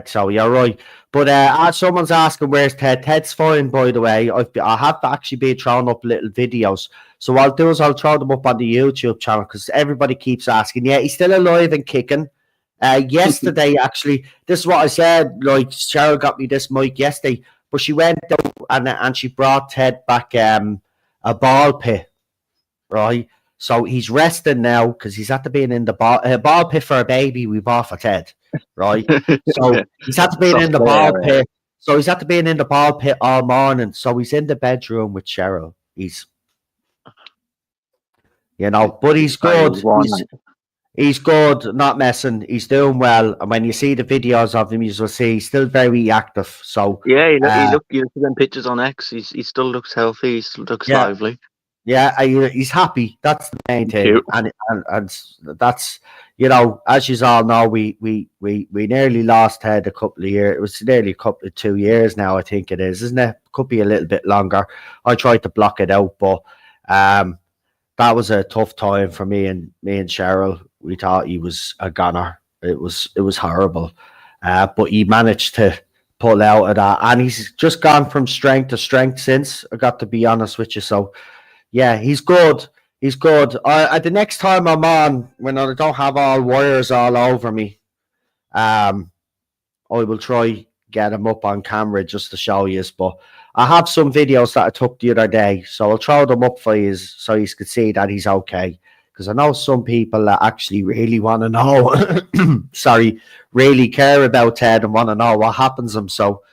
So you're right. But as someone's asking where's Ted, Ted's fine, by the way. I have actually been throwing up little videos. So what I'll do is I'll throw them up on the YouTube channel because everybody keeps asking. Yeah, he's still alive and kicking. Yesterday, actually, this is what I said. Like, Cheryl got me this mic yesterday, but she went out and she brought Ted back a ball pit, right? So he's resting now because he's had to be in the ball pit for a baby we bought for Ted, right? So Yeah, he's had to be in soft the play ball area. pit. So he's had to be in the ball pit all morning. So he's in the bedroom with Cheryl. But he's Sorry, good. one He's good, not messing. He's doing well. And when you see the videos of him, you will see he's still very active. So, Yeah, you look at them pictures on X. He still looks healthy. He still looks yeah, lively. yeah, he's happy. That's the main thing, Cute. and that's as you all know, we nearly lost Ted a couple of years. It was nearly a couple of 2 years now. I think it is, isn't it? Could be a little bit longer. I tried to block it out, but that was a tough time for me and Cheryl. We thought he was a goner. It was horrible, but he managed to pull out of that, and he's just gone from strength to strength since. I got to be honest with you, so. Yeah, he's good. He's good. The next time I'm on, when I don't have all wires all over me, I will try get him up on camera just to show you. But I have some videos that I took the other day, so I'll throw them up for you so you can see that he's okay. Because I know some people that actually really want to know, really care about Ted and want to know what happens to him. So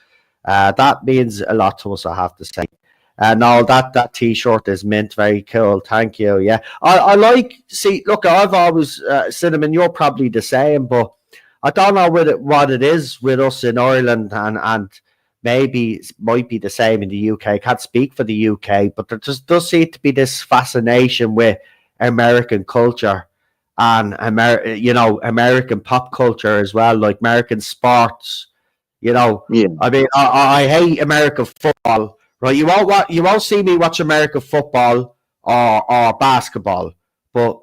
that means a lot to us, I have to say. No, that T-shirt is mint. Very cool. Thank you. Yeah, I like. See, look, I've always Cinnamon. You're probably the same, but I don't know what it is with us in Ireland, and maybe it might be the same in the UK. I can't speak for the UK, but there just does seem to be this fascination with American culture and American pop culture as well, like American sports. Yeah. I mean, I hate American football. Right, you won't see me watch American football or basketball, but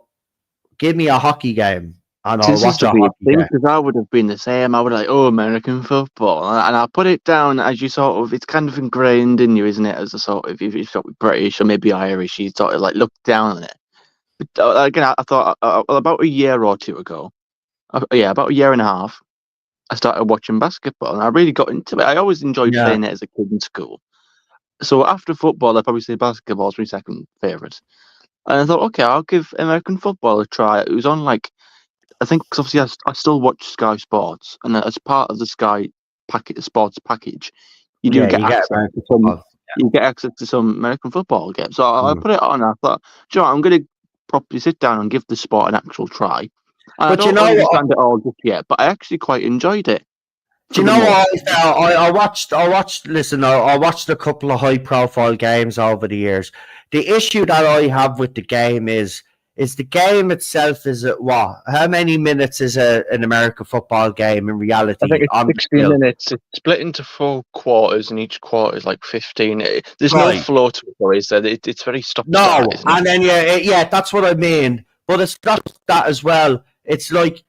give me a hockey game and I'll This is watch the a weird hockey thing game. because I would have been the same. I would like, oh, American football, and I put it down as you sort of. It's kind of ingrained in you, isn't it? As a sort of, if you're sort of British or maybe Irish, you sort of like look down on it. But again, I thought about a year or two ago, about a year and a half, I started watching basketball, and I really got into it. I always enjoyed Yeah, playing it as a kid in school. So after football, I'd probably say basketball's my second favourite. And I thought, okay, I'll give American football a try. It was on like I think 'cause obviously I still watch Sky Sports, and as part of the Sky sports package, you do yeah, get you get access American to some. football. You get access to some American football games. So I Mm. put it on. And I thought, do you know what, I'm going to properly sit down and give the sport an actual try. And I But you don't know what? understand it all just yet, but I actually quite enjoyed it. Do you know what? I watched. Listen, I watched a couple of high-profile games over the years. The issue that I have with the game is the game itself. Is it what? How many minutes is an American football game in I reality think it's on the 60 field? minutes. It's split into 4 quarters, and each quarter is like 15. There's no Right. flow to it, though, is there? It's very stop-start, No, isn't it? and then yeah, that's what I mean. But it's not that as well. It's like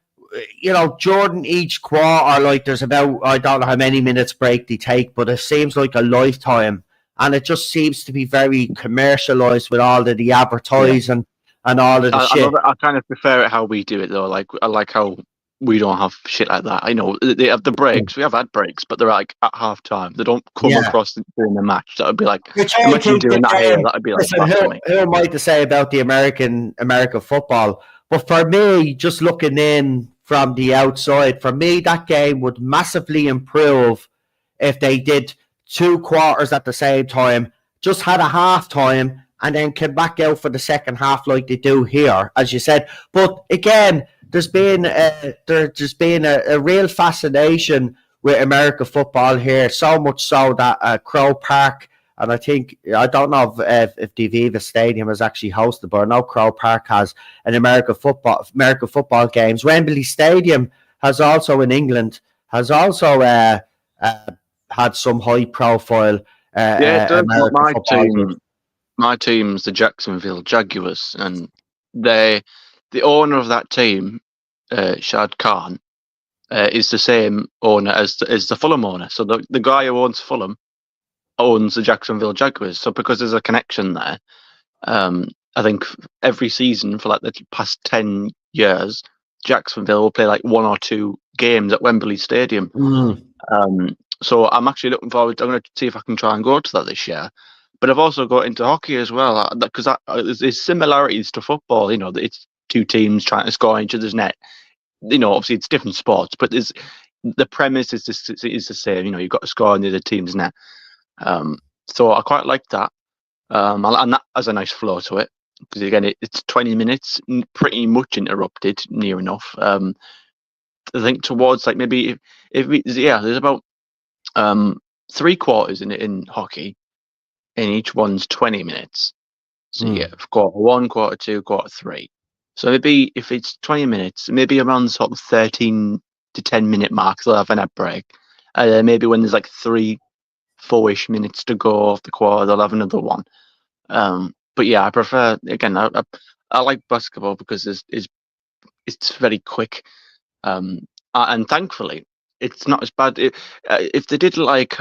Jordan each quarter, like there's about I don't know how many minutes break they take, but it seems like a lifetime, and it just seems to be very commercialized with all of the Yeah. advertising and all of the I love shit. it. I kind of prefer it how we do it, though. Like, I like how we don't have shit like that. I know they have the breaks. We have had breaks, but they're like at half time. They don't come Yeah. across during the match. That would be like, Which I imagine think doing that here. that That would be like listen, blasphemy. who am I to say about the American football? But for me, just looking in from the outside, for me that game would massively improve if they did 2 quarters at the same time, just had a half time, and then came back out for the second half like they do here, as you said. But again, there's been a real fascination with American football here, so much so that Crow Park, and I don't know if the Aviva Stadium has actually hosted, but I know Crow Park has an American football games. Wembley Stadium has also in England has also had some high profile Yeah, it does. American football games. My team's the Jacksonville Jaguars, and the owner of that team, Shad Khan, is the same owner as the Fulham owner. So the guy who owns Fulham owns the Jacksonville Jaguars. So because there's a connection there, I think every season for like the past 10 years, Jacksonville will play like 1 or 2 games at Wembley Stadium. So I'm actually looking forward. I'm going to see if I can try and go to that this year. But I've also got into hockey as well because there's similarities to football. It's 2 teams trying to score in each other's net. Obviously it's different sports, but the premise is the same. You've got to score in the other team's net. So I quite like that. And that has a nice flow to it because again, it's 20 minutes, pretty much interrupted, near enough. I think towards like maybe there's about 3 quarters in hockey, and each one's 20 minutes. So you get quarter 1, quarter 2, quarter 3. So maybe if it's 20 minutes, maybe around sort of 13 to 10 minute mark, they'll have an ad break. And then maybe when there's like 4-ish minutes to go off the quarter, they'll have another one. But yeah, I prefer again. I like basketball because it's very quick. And thankfully, it's not as bad. If they did like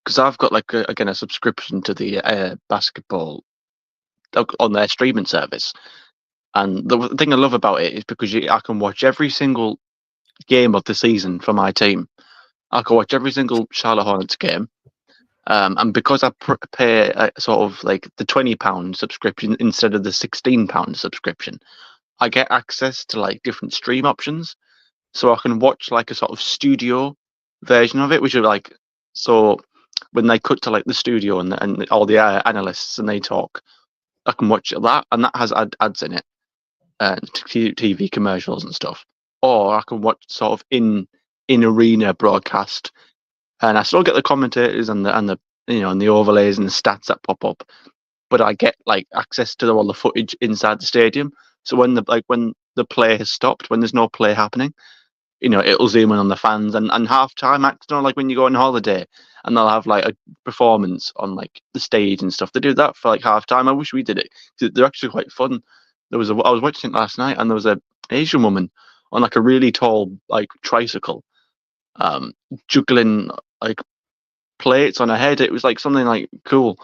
because I've got like a subscription to the basketball on their streaming service, and the thing I love about it is because I can watch every single game of the season for my team. I can watch every single Charlotte Hornets game. And because I pay sort of like the £20 subscription instead of the £16 subscription, I get access to like different stream options. So I can watch like a sort of studio version of it, which are like, so when they cut to like the studio and all the analysts and they talk, I can watch that, and that has ads in it, TV commercials and stuff. Or I can watch sort of in arena broadcast, and I still get the commentators and the and the overlays and the stats that pop up, but I get like access to all the footage inside the stadium. So when the play has stopped, when there's no play happening, it'll zoom in on the fans and half time acts. Like when you go on holiday and they'll have like a performance on like the stage and stuff. They do that for like half time. I wish we did it. They're actually quite fun. I was watching it last night, and there was a Asian woman on like a really tall like tricycle, juggling like plates on her head. It was like something like cool.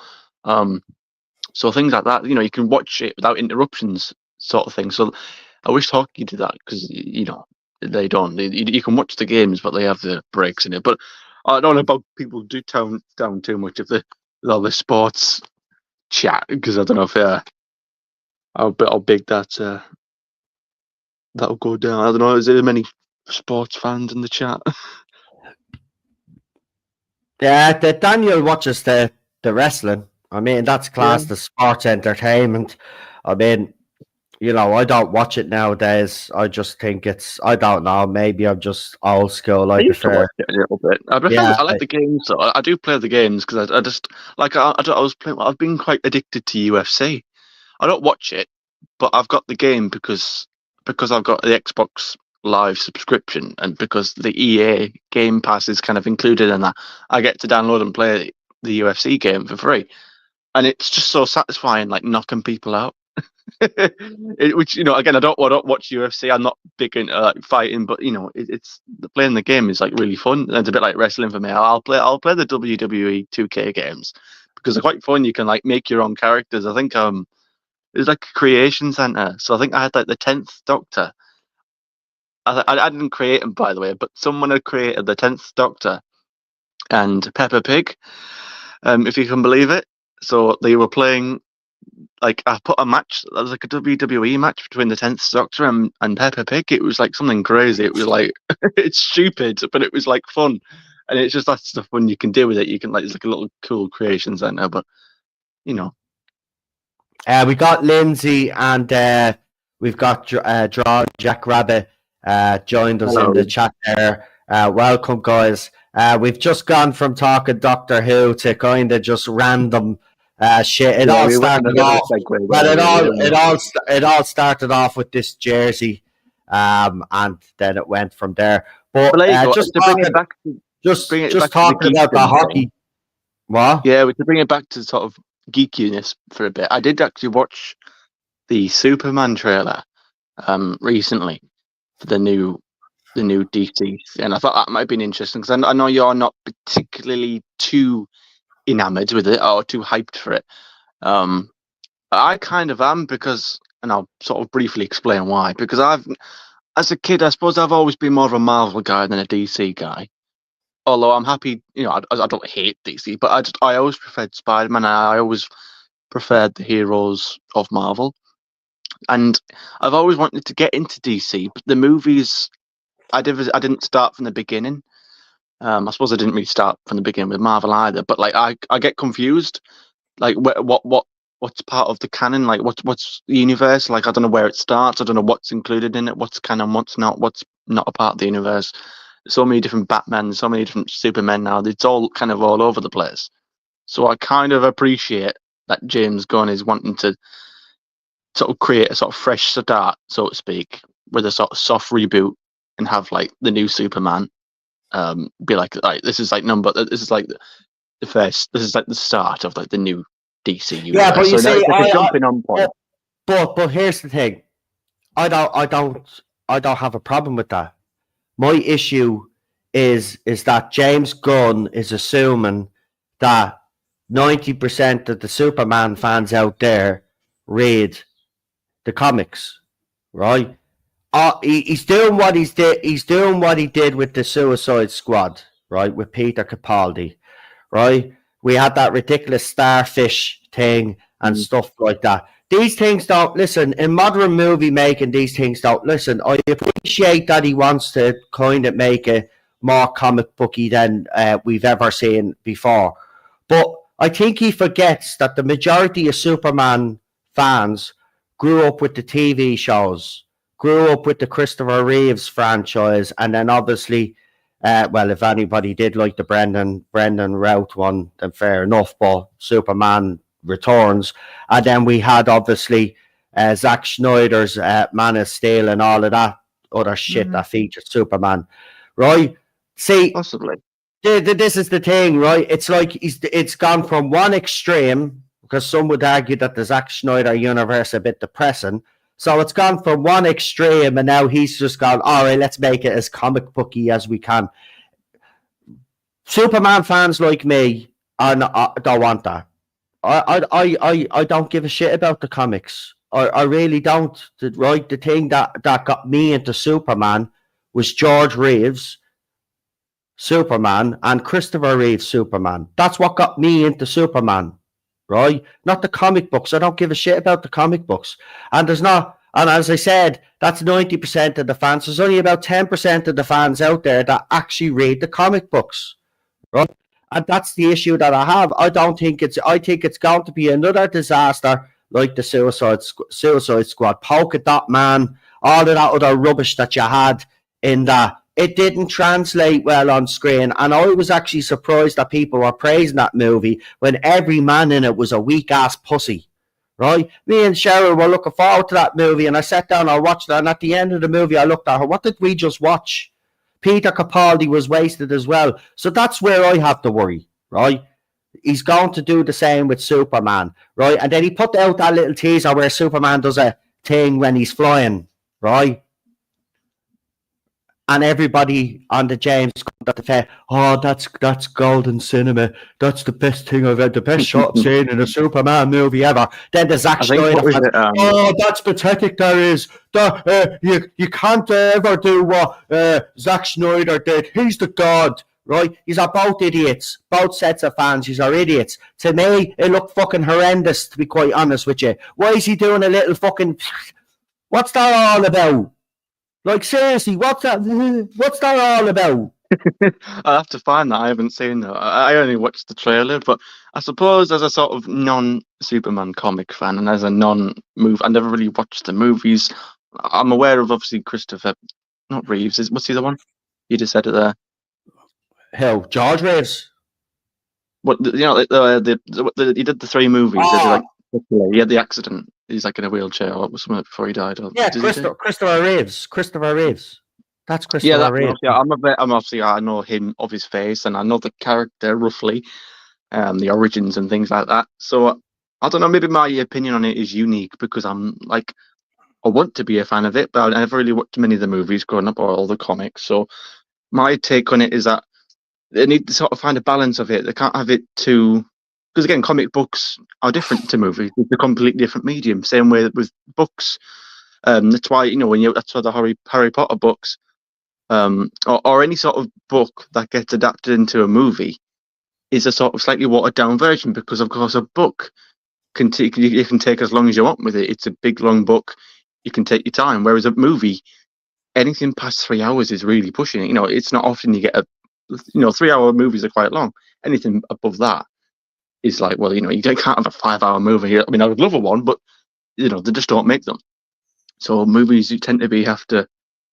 So things like that, you can watch it without interruptions, sort of thing. So I wish hockey did that because they don't. You can watch the games, but they have the breaks in it. But I don't know about people do tone down too much of all the sports chat because I don't know if how big that'll go down. I don't know. Is there many sports fans in the chat? Yeah, Daniel watches the wrestling. I mean, that's classed as sports entertainment. I mean, I don't watch it nowadays. I just think I don't know, maybe I'm just old school. I I used to prefer, watch it a little bit. I prefer. yeah, I like the games though. I do play the games because I just like I was playing. I've been quite addicted to UFC. I don't watch it, but I've got the game because I've got the Xbox Live subscription and because the EA Game Pass is kind of included in that. I get to download and play the UFC game for free, and it's just so satisfying, like knocking people out. Which again, I don't watch UFC. I'm not big into like fighting, but it's playing the game is like really fun. It's a bit like wrestling for me. I'll play the WWE 2K games because they're quite fun. You can like make your own characters. I think there's like a creation center. So I think I had like the 10th Doctor. I didn't create him, by the way, but someone had created the 10th Doctor and Peppa Pig, if you can believe it. So they were playing, like, I put a match, there was like a WWE match between the 10th Doctor and Peppa Pig. It was like something crazy. It was like, it's stupid, but it was like fun. And it's just that's the fun you can do with it. You can, like, it's like a little cool creation center, but, you know. we got Lindsay and we've got Draw Jack Rabbit joined us in Hello. the chat there. Welcome, guys. We've just gone from talking Doctor Who to kind of just random shit. It Yeah, all we went on a started bit of a off. segue Well, there, really, didn't it all started off with this jersey, and then it went from there. But But there you go. just To bring it back to just the talking about the geekdom thing. hockey. What? Yeah, to bring it back to sort of geekiness for a bit. I did actually watch the Superman trailer recently for the new DC, and I thought that might have been interesting because I know you're not particularly too enamored with it or too hyped for it. I kind of am because, and I'll sort of briefly explain why. Because as a kid, I suppose I've always been more of a Marvel guy than a DC guy. Although I'm happy, I don't hate DC, but I always preferred Spider-Man. I always preferred the heroes of Marvel, and I've always wanted to get into DC. But the movies, I didn't start from the beginning. I suppose I didn't really start from the beginning with Marvel either. But like I get confused, like what's part of the canon, like what's the universe. Like I don't know where it starts. I don't know what's included in it. What's canon, what's not a part of the universe. So many different Batman, so many different Supermen now. It's all kind of all over the place. So I kind of appreciate that James Gunn is wanting to sort of create a sort of fresh start, so to speak, with a sort of soft reboot and have like the new Superman be like this is like the first, this is like the start of like the new DC universe. Yeah, but you so see, it's like a jumping on point. but here's the thing. I don't have a problem with that. My issue is that James Gunn is assuming that 90% of the Superman fans out there read the comics, right? He's doing what he's did. He's doing what he did with the Suicide Squad, right? With Peter Capaldi, right? We had that ridiculous starfish thing and stuff like that. These things don't listen in modern movie making. These things don't listen. I appreciate that he wants to kind of make it more comic booky than we've ever seen before, but I think he forgets that the majority of Superman fans grew up with the TV shows, grew up with the Christopher Reeves franchise, and then obviously, well, if anybody did like the Brendan Routh one, then fair enough. But Superman Returns, and then we had obviously Zack Snyder's Man of Steel and all of that other shit that featured Superman, right? See, Possibly. this is the thing, right? It's like it's gone from one extreme, because some would argue that the Zack Snyder universe is a bit depressing. So it's gone from one extreme, and now he's just gone, all right, let's make it as comic booky as we can. Superman fans like me don't want that. I don't give a shit about the comics. I really don't. Right, the thing that got me into Superman was George Reeves Superman and Christopher Reeves Superman. That's what got me into Superman, right? Not the comic books. I don't give a shit about the comic books. And there's not, and as I said, that's 90% of the fans. There's only about 10% of the fans out there that actually read the comic books, right? And that's the issue that I have. I think it's going to be another disaster like the Suicide Squad, Polka Dot Man, all of that other rubbish that you had in that. It didn't translate well on screen, and I was actually surprised that people were praising that movie when every man in it was a weak ass pussy. Right? Me and Cheryl were looking forward to that movie, and I sat down, I watched it, and at the end of the movie, I looked at her. What did we just watch? Peter Capaldi was wasted as well. So that's where I have to worry, right? He's going to do the same with Superman, right? And then he put out that little teaser where Superman does a thing when he's flying, right? And everybody on the James got the fair, oh, that's golden cinema. That's the best thing I've had, the best shot scene in a Superman movie ever. Then the Zack Snyder fans, oh, that's pathetic. There is. You can't ever do what Zack Snyder did. He's the god, right? These are both idiots. Both sets of fans. These are idiots. To me, it looked fucking horrendous, to be quite honest with you. Why is he doing a little fucking... What's that all about? Like, seriously, what's that all about? I'll have to find that. I haven't seen that. I only watched the trailer, but I suppose as a sort of non-Superman comic fan and as a non-move, I never really watched the movies. I'm aware of, obviously, Christopher, not Reeves. What's the other one? You just said it there. Hell, George Reeves. What, you know, he did the 3 movies. Oh. He had the accident. He's like in a wheelchair or something before he died. Yeah, Christopher Reeves. Christopher Reeves. That's Christopher Reeves. Yeah, I'm obviously, I know him of his face and I know the character roughly, the origins and things like that. So I don't know, maybe my opinion on it is unique because I'm like, I want to be a fan of it, but I never really watched many of the movies growing up or all the comics. So my take on it is that they need to sort of find a balance of it. They can't have it too... Because again, comic books are different to movies. It's a completely different medium. Same way with books. That's why, you know, that's why the Harry Potter books, or any sort of book that gets adapted into a movie, is a sort of slightly watered down version. Because of course, a book you can take as long as you want with it. It's a big long book. You can take your time. Whereas a movie, anything past 3 hours is really pushing it. You know, it's not often you get 3-hour movies are quite long. Anything above that is like, well, you know, you can't have a 5-hour movie. I mean, I would love a one, but you know, they just don't make them. So movies tend to have to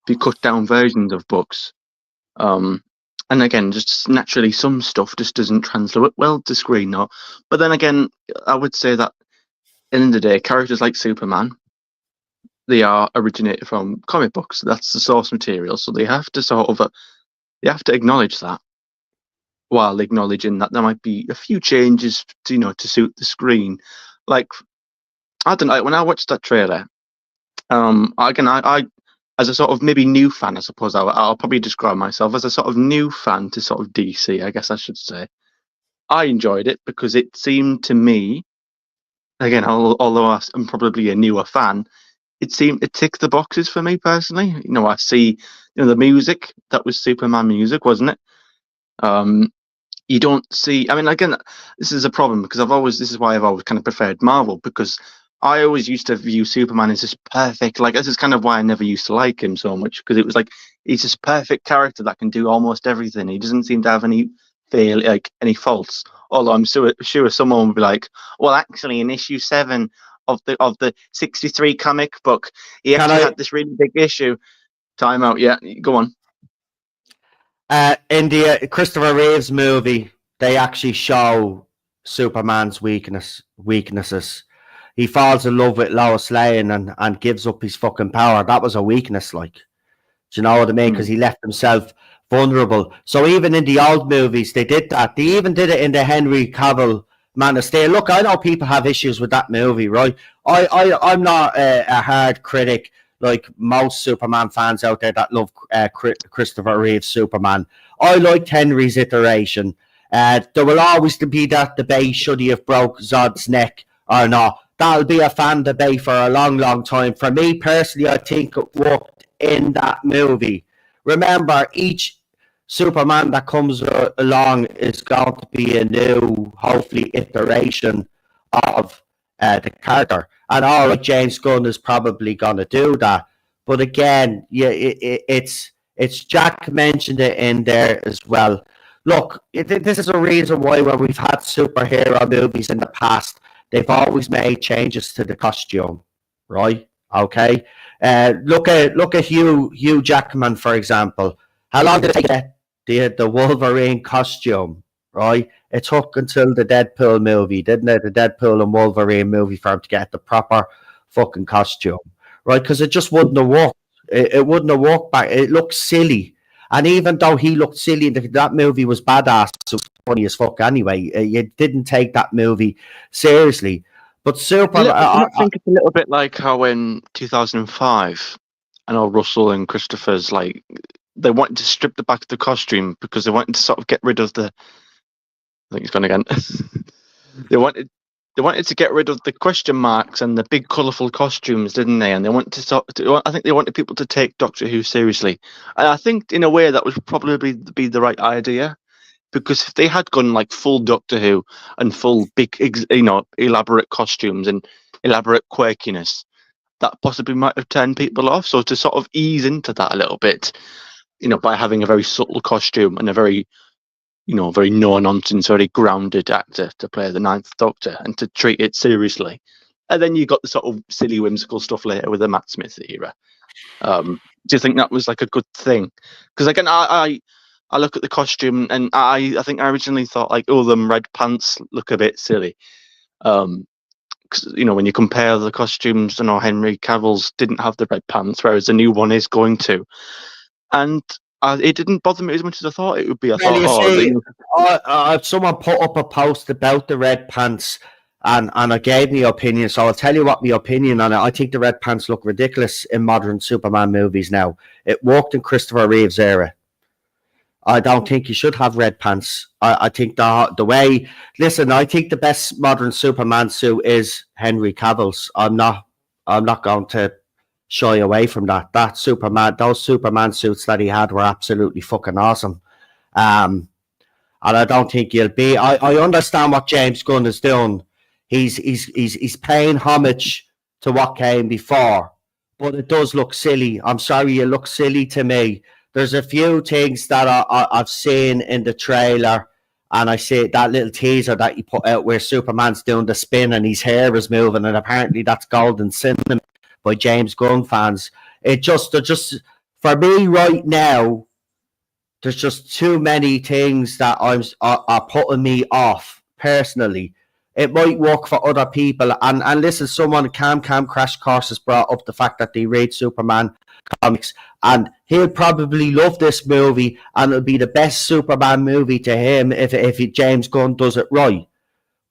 be cut down versions of books. And again, just naturally, some stuff just doesn't translate well to screen now. But then again, I would say that at the end of the day, characters like Superman, they are originated from comic books. That's the source material. So they have to acknowledge that, while acknowledging that there might be a few changes to suit the screen. Like, I don't know, when I watched that trailer, I as a sort of maybe new fan, I suppose I'll probably describe myself as a sort of new fan to sort of DC, I guess I should say. I enjoyed it because it seemed to me, again, although I'm probably a newer fan, it ticked the boxes for me personally. You know, I see, the music, that was Superman music, wasn't it? You don't see, I mean, again, this is a problem because this is why I've always kind of preferred Marvel, because I always used to view Superman as this perfect, like, this is kind of why I never used to like him so much, because it was like, he's this perfect character that can do almost everything. He doesn't seem to have any faults. Although I'm sure someone would be like, well, actually, in issue 7 of the 63 comic book, he actually had this really big issue. Time out, yeah, go on. In the Christopher Reeves movie, they actually show Superman's weaknesses. He falls in love with Lois Lane and gives up his fucking power. That was a weakness, like. Do you know what I mean? Because he left himself vulnerable. So even in the old movies, they did that. They even did it in the Henry Cavill Man of Steel. Look, I know people have issues with that movie, right? I'm not a hard critic like most Superman fans out there that love Christopher Reeve's Superman. I liked Henry's iteration. There will always be that debate, should he have broke Zod's neck or not. That'll be a fan debate for a long, long time. For me personally, I think it worked in that movie. Remember, each Superman that comes along is going to be a new, hopefully, iteration of the character. And all right, James Gunn is probably going to do that. But again, yeah, it's Jack mentioned it in there as well. Look, this is a reason why when we've had superhero movies in the past, they've always made changes to the costume, right? Okay. Look at Hugh Jackman, for example. How long did it take to get the Wolverine costume, right? It took until the Deadpool movie, didn't it? The Deadpool and Wolverine movie for him to get the proper fucking costume, right? Because it just wouldn't have worked. It wouldn't have worked back. It looked silly. And even though he looked silly, that movie was badass. It was funny as fuck anyway. You didn't take that movie seriously. But Superman... I think it's a little bit like how in 2005, I know Russell and Christopher's, like, they wanted to strip the back of the costume because they wanted to sort of get rid of the... I think it's gone again. They wanted to get rid of the question marks and the big colourful costumes, didn't they? And they wanted I think they wanted people to take Doctor Who seriously. And I think, in a way, that would probably be the right idea. Because if they had gone like full Doctor Who and full big, elaborate costumes and elaborate quirkiness, that possibly might have turned people off. So to sort of ease into that a little bit, by having a very subtle costume and a very, very no-nonsense, very grounded actor to play the Ninth Doctor and to treat it seriously. And then you got the sort of silly, whimsical stuff later with the Matt Smith era. Do you think that was like a good thing? Because again, I look at the costume and I think I originally thought like, oh, them red pants look a bit silly. 'Cause, when you compare the costumes, Henry Cavill's didn't have the red pants, whereas the new one is going to. And it didn't bother me as much as I thought it would be. Someone put up a post about the red pants and I gave my opinion. So I'll tell you what my opinion on it. I think the red pants look ridiculous in modern Superman movies now. It worked in Christopher Reeve's era. I don't think you should have red pants. I think the way... Listen, I think the best modern Superman suit is Henry Cavill's. I'm not going to shy away from that. Those Superman suits that he had were absolutely fucking awesome. And I don't think you'll be... I understand what James Gunn is doing. He's paying homage to what came before. But it does look silly. I'm sorry, it looks silly to me. There's a few things that I've seen in the trailer, and I see that little teaser that you put out where Superman's doing the spin and his hair is moving, and apparently that's golden cinema by James Gunn fans. They're just for me right now. There's just too many things that are putting me off personally. It might work for other people, and listen, someone Cam Crash Course has brought up the fact that they read Superman comics, and he'll probably love this movie, and it'll be the best Superman movie to him if James Gunn does it right.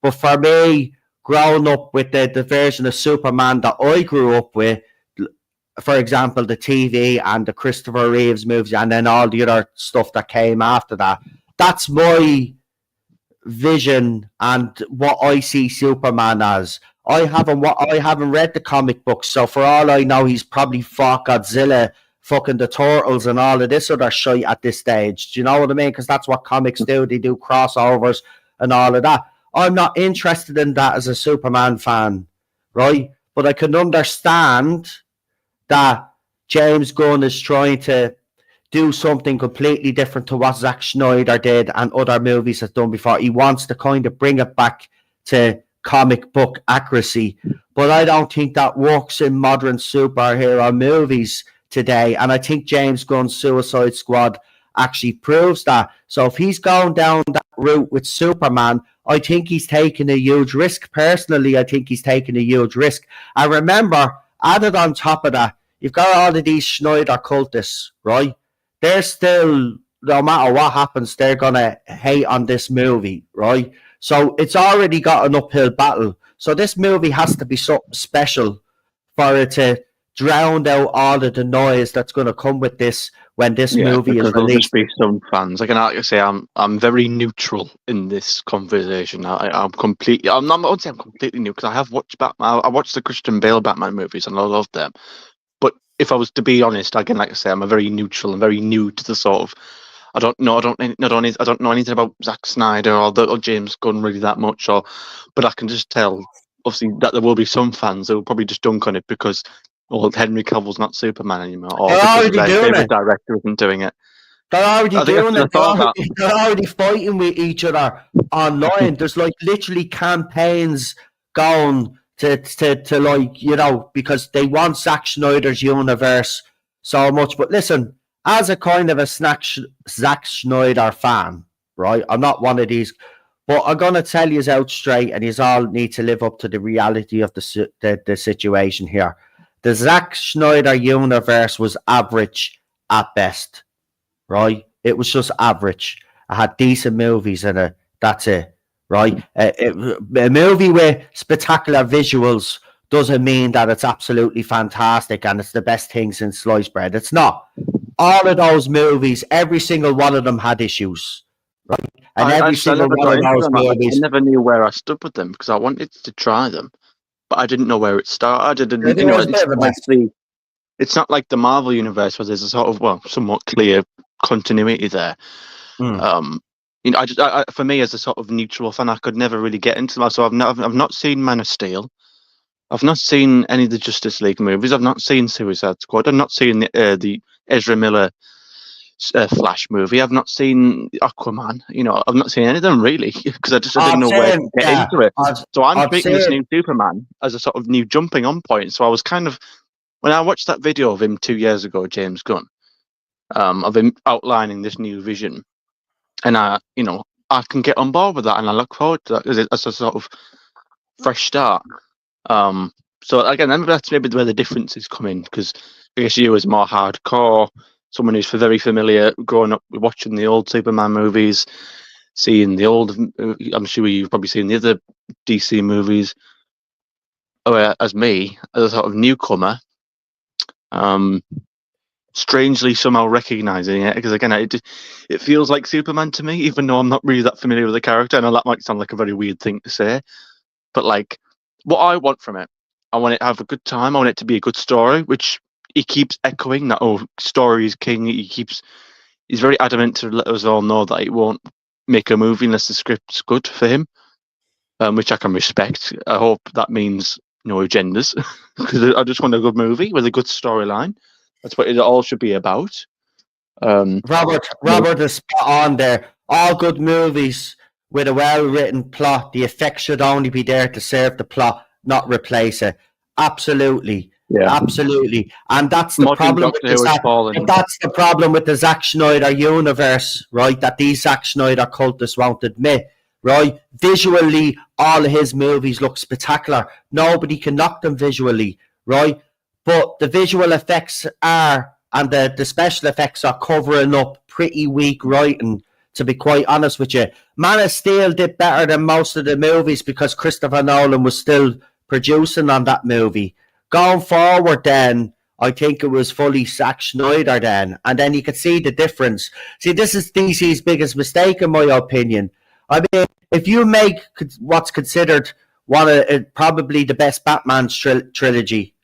But for me, growing up with the version of Superman that I grew up with, for example, the TV and the Christopher Reeves movies, and then all the other stuff that came after that, that's my vision and what I see Superman as. I haven't read the comic books, so for all I know, he's probably fought Godzilla, fucking the Turtles, and all of this other shit at this stage. Do you know what I mean? Because that's what comics do. They do crossovers and all of that. I'm not interested in that as a Superman fan, right? But I can understand that James Gunn is trying to do something completely different to what Zack Snyder did and other movies have done before. He wants to kind of bring it back to comic book accuracy, but I don't think that works in modern superhero movies today, and I think James Gunn's Suicide Squad actually proves that. So if he's going down that route with Superman, I think he's taking a huge risk. Personally, I think he's taking a huge risk. And remember, added on top of that, you've got all of these Schneider cultists, right? They're still, no matter what happens, they're going to hate on this movie, right? So it's already got an uphill battle. So this movie has to be something special for it to drown out all of the noise that's going to come with this when this movie is released. There'll just be some fans. Like I say, I'm very neutral in this conversation. I'm completely. I won't say I'm completely new because I have watched Batman. I watched the Christian Bale Batman movies and I love them. But if I was to be honest, again, like I say, I'm a very neutral and very new to the sort of. I don't know anything about Zack Snyder or James Gunn really that much, but I can just tell, obviously, that there will be some fans that will probably just dunk on it because Henry Cavill's not Superman anymore, or because their favorite director isn't doing it. They're already doing it. They're already fighting with each other online. There's like literally campaigns going to like, you know, because they want Zack Snyder's universe so much. But listen, as a kind of a Zack Snyder fan, right? I'm not one of these, but I'm gonna tell you out straight, and you all need to live up to the reality of the situation here. The Zack Snyder universe was average at best, right? It was just average. I had decent movies in it. That's it, right? A movie with spectacular visuals doesn't mean that it's absolutely fantastic and it's the best thing since sliced bread. It's not. All of those movies, every single one of them had issues, right? And every I single never one got of into those them. I movies, never knew where I stood with them because I wanted to try them, but I didn't know where it started. And it you know, was a bit of a mess. it's not like the Marvel universe where there's a sort of somewhat clear continuity there. You know, for me as a sort of neutral fan, I could never really get into them. So I've not seen Man of Steel. I've not seen any of the Justice League movies. I've not seen Suicide Squad. I've not seen the Ezra Miller Flash movie. I've not seen Aquaman. You know, I've not seen any of them really because I didn't know where to get into it. So I'm treating this new Superman as a sort of new jumping on point. So I was kind of, when I watched that video of him 2 years ago, James Gunn, of him outlining this new vision, and I can get on board with that, and I look forward to that as a sort of fresh start. So again, that's maybe where the differences come in, because I guess you as more hardcore, someone who's very familiar, growing up watching the old Superman movies, seeing the old, I'm sure you've probably seen the other DC movies, as me, as a sort of newcomer, strangely somehow recognizing it, because again, it feels like Superman to me, even though I'm not really that familiar with the character. I know that might sound like a very weird thing to say, but like, what I want from it, I want it to have a good time. I want it to be a good story, which he keeps echoing that, story is king. He's very adamant to let us all know that he won't make a movie unless the script's good for him, which I can respect. I hope that means no agendas, because I just want a good movie with a good storyline. That's what it all should be about. Robert is spot on there. All good movies with a well-written plot, the effects should only be there to serve the plot, not replace it. Absolutely. Yeah. Absolutely. And that's the Modern problem Doctor Who has fallen. that's the problem with the Zack Snyder universe, right? That these Zack Snyder cultists won't admit, right? Visually, all of his movies look spectacular. Nobody can knock them visually, right? But the visual effects are, and the special effects are covering up pretty weak writing, to be quite honest with you. Man of Steel did better than most of the movies because Christopher Nolan was still producing on that movie. Going forward then, I think it was fully Zack Snyder then, and then you could see the difference. See, this is DC's biggest mistake in my opinion. I mean, if you make what's considered one of probably the best Batman trilogy,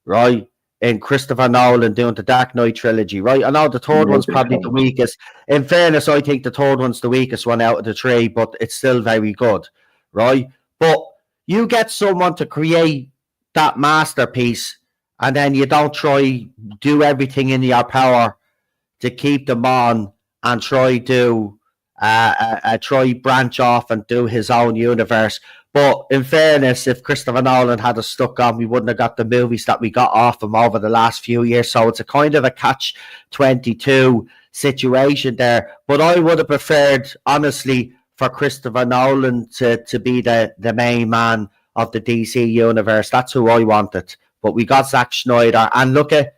right, in Christopher Nolan doing the Dark Knight trilogy, right? I know the third one's probably the weakest. In fairness, I think the third one's the weakest one out of the three, but it's still very good, right? But you get someone to create that masterpiece, and then you don't do everything in your power to keep them on and try branch off and do his own universe. But in fairness, if Christopher Nolan had us stuck on, we wouldn't have got the movies that we got off him over the last few years. So it's a kind of a catch-22 situation there. But I would have preferred, honestly, for Christopher Nolan to be the main man of the DC universe. That's who I wanted. But we got Zack Snyder. And look at,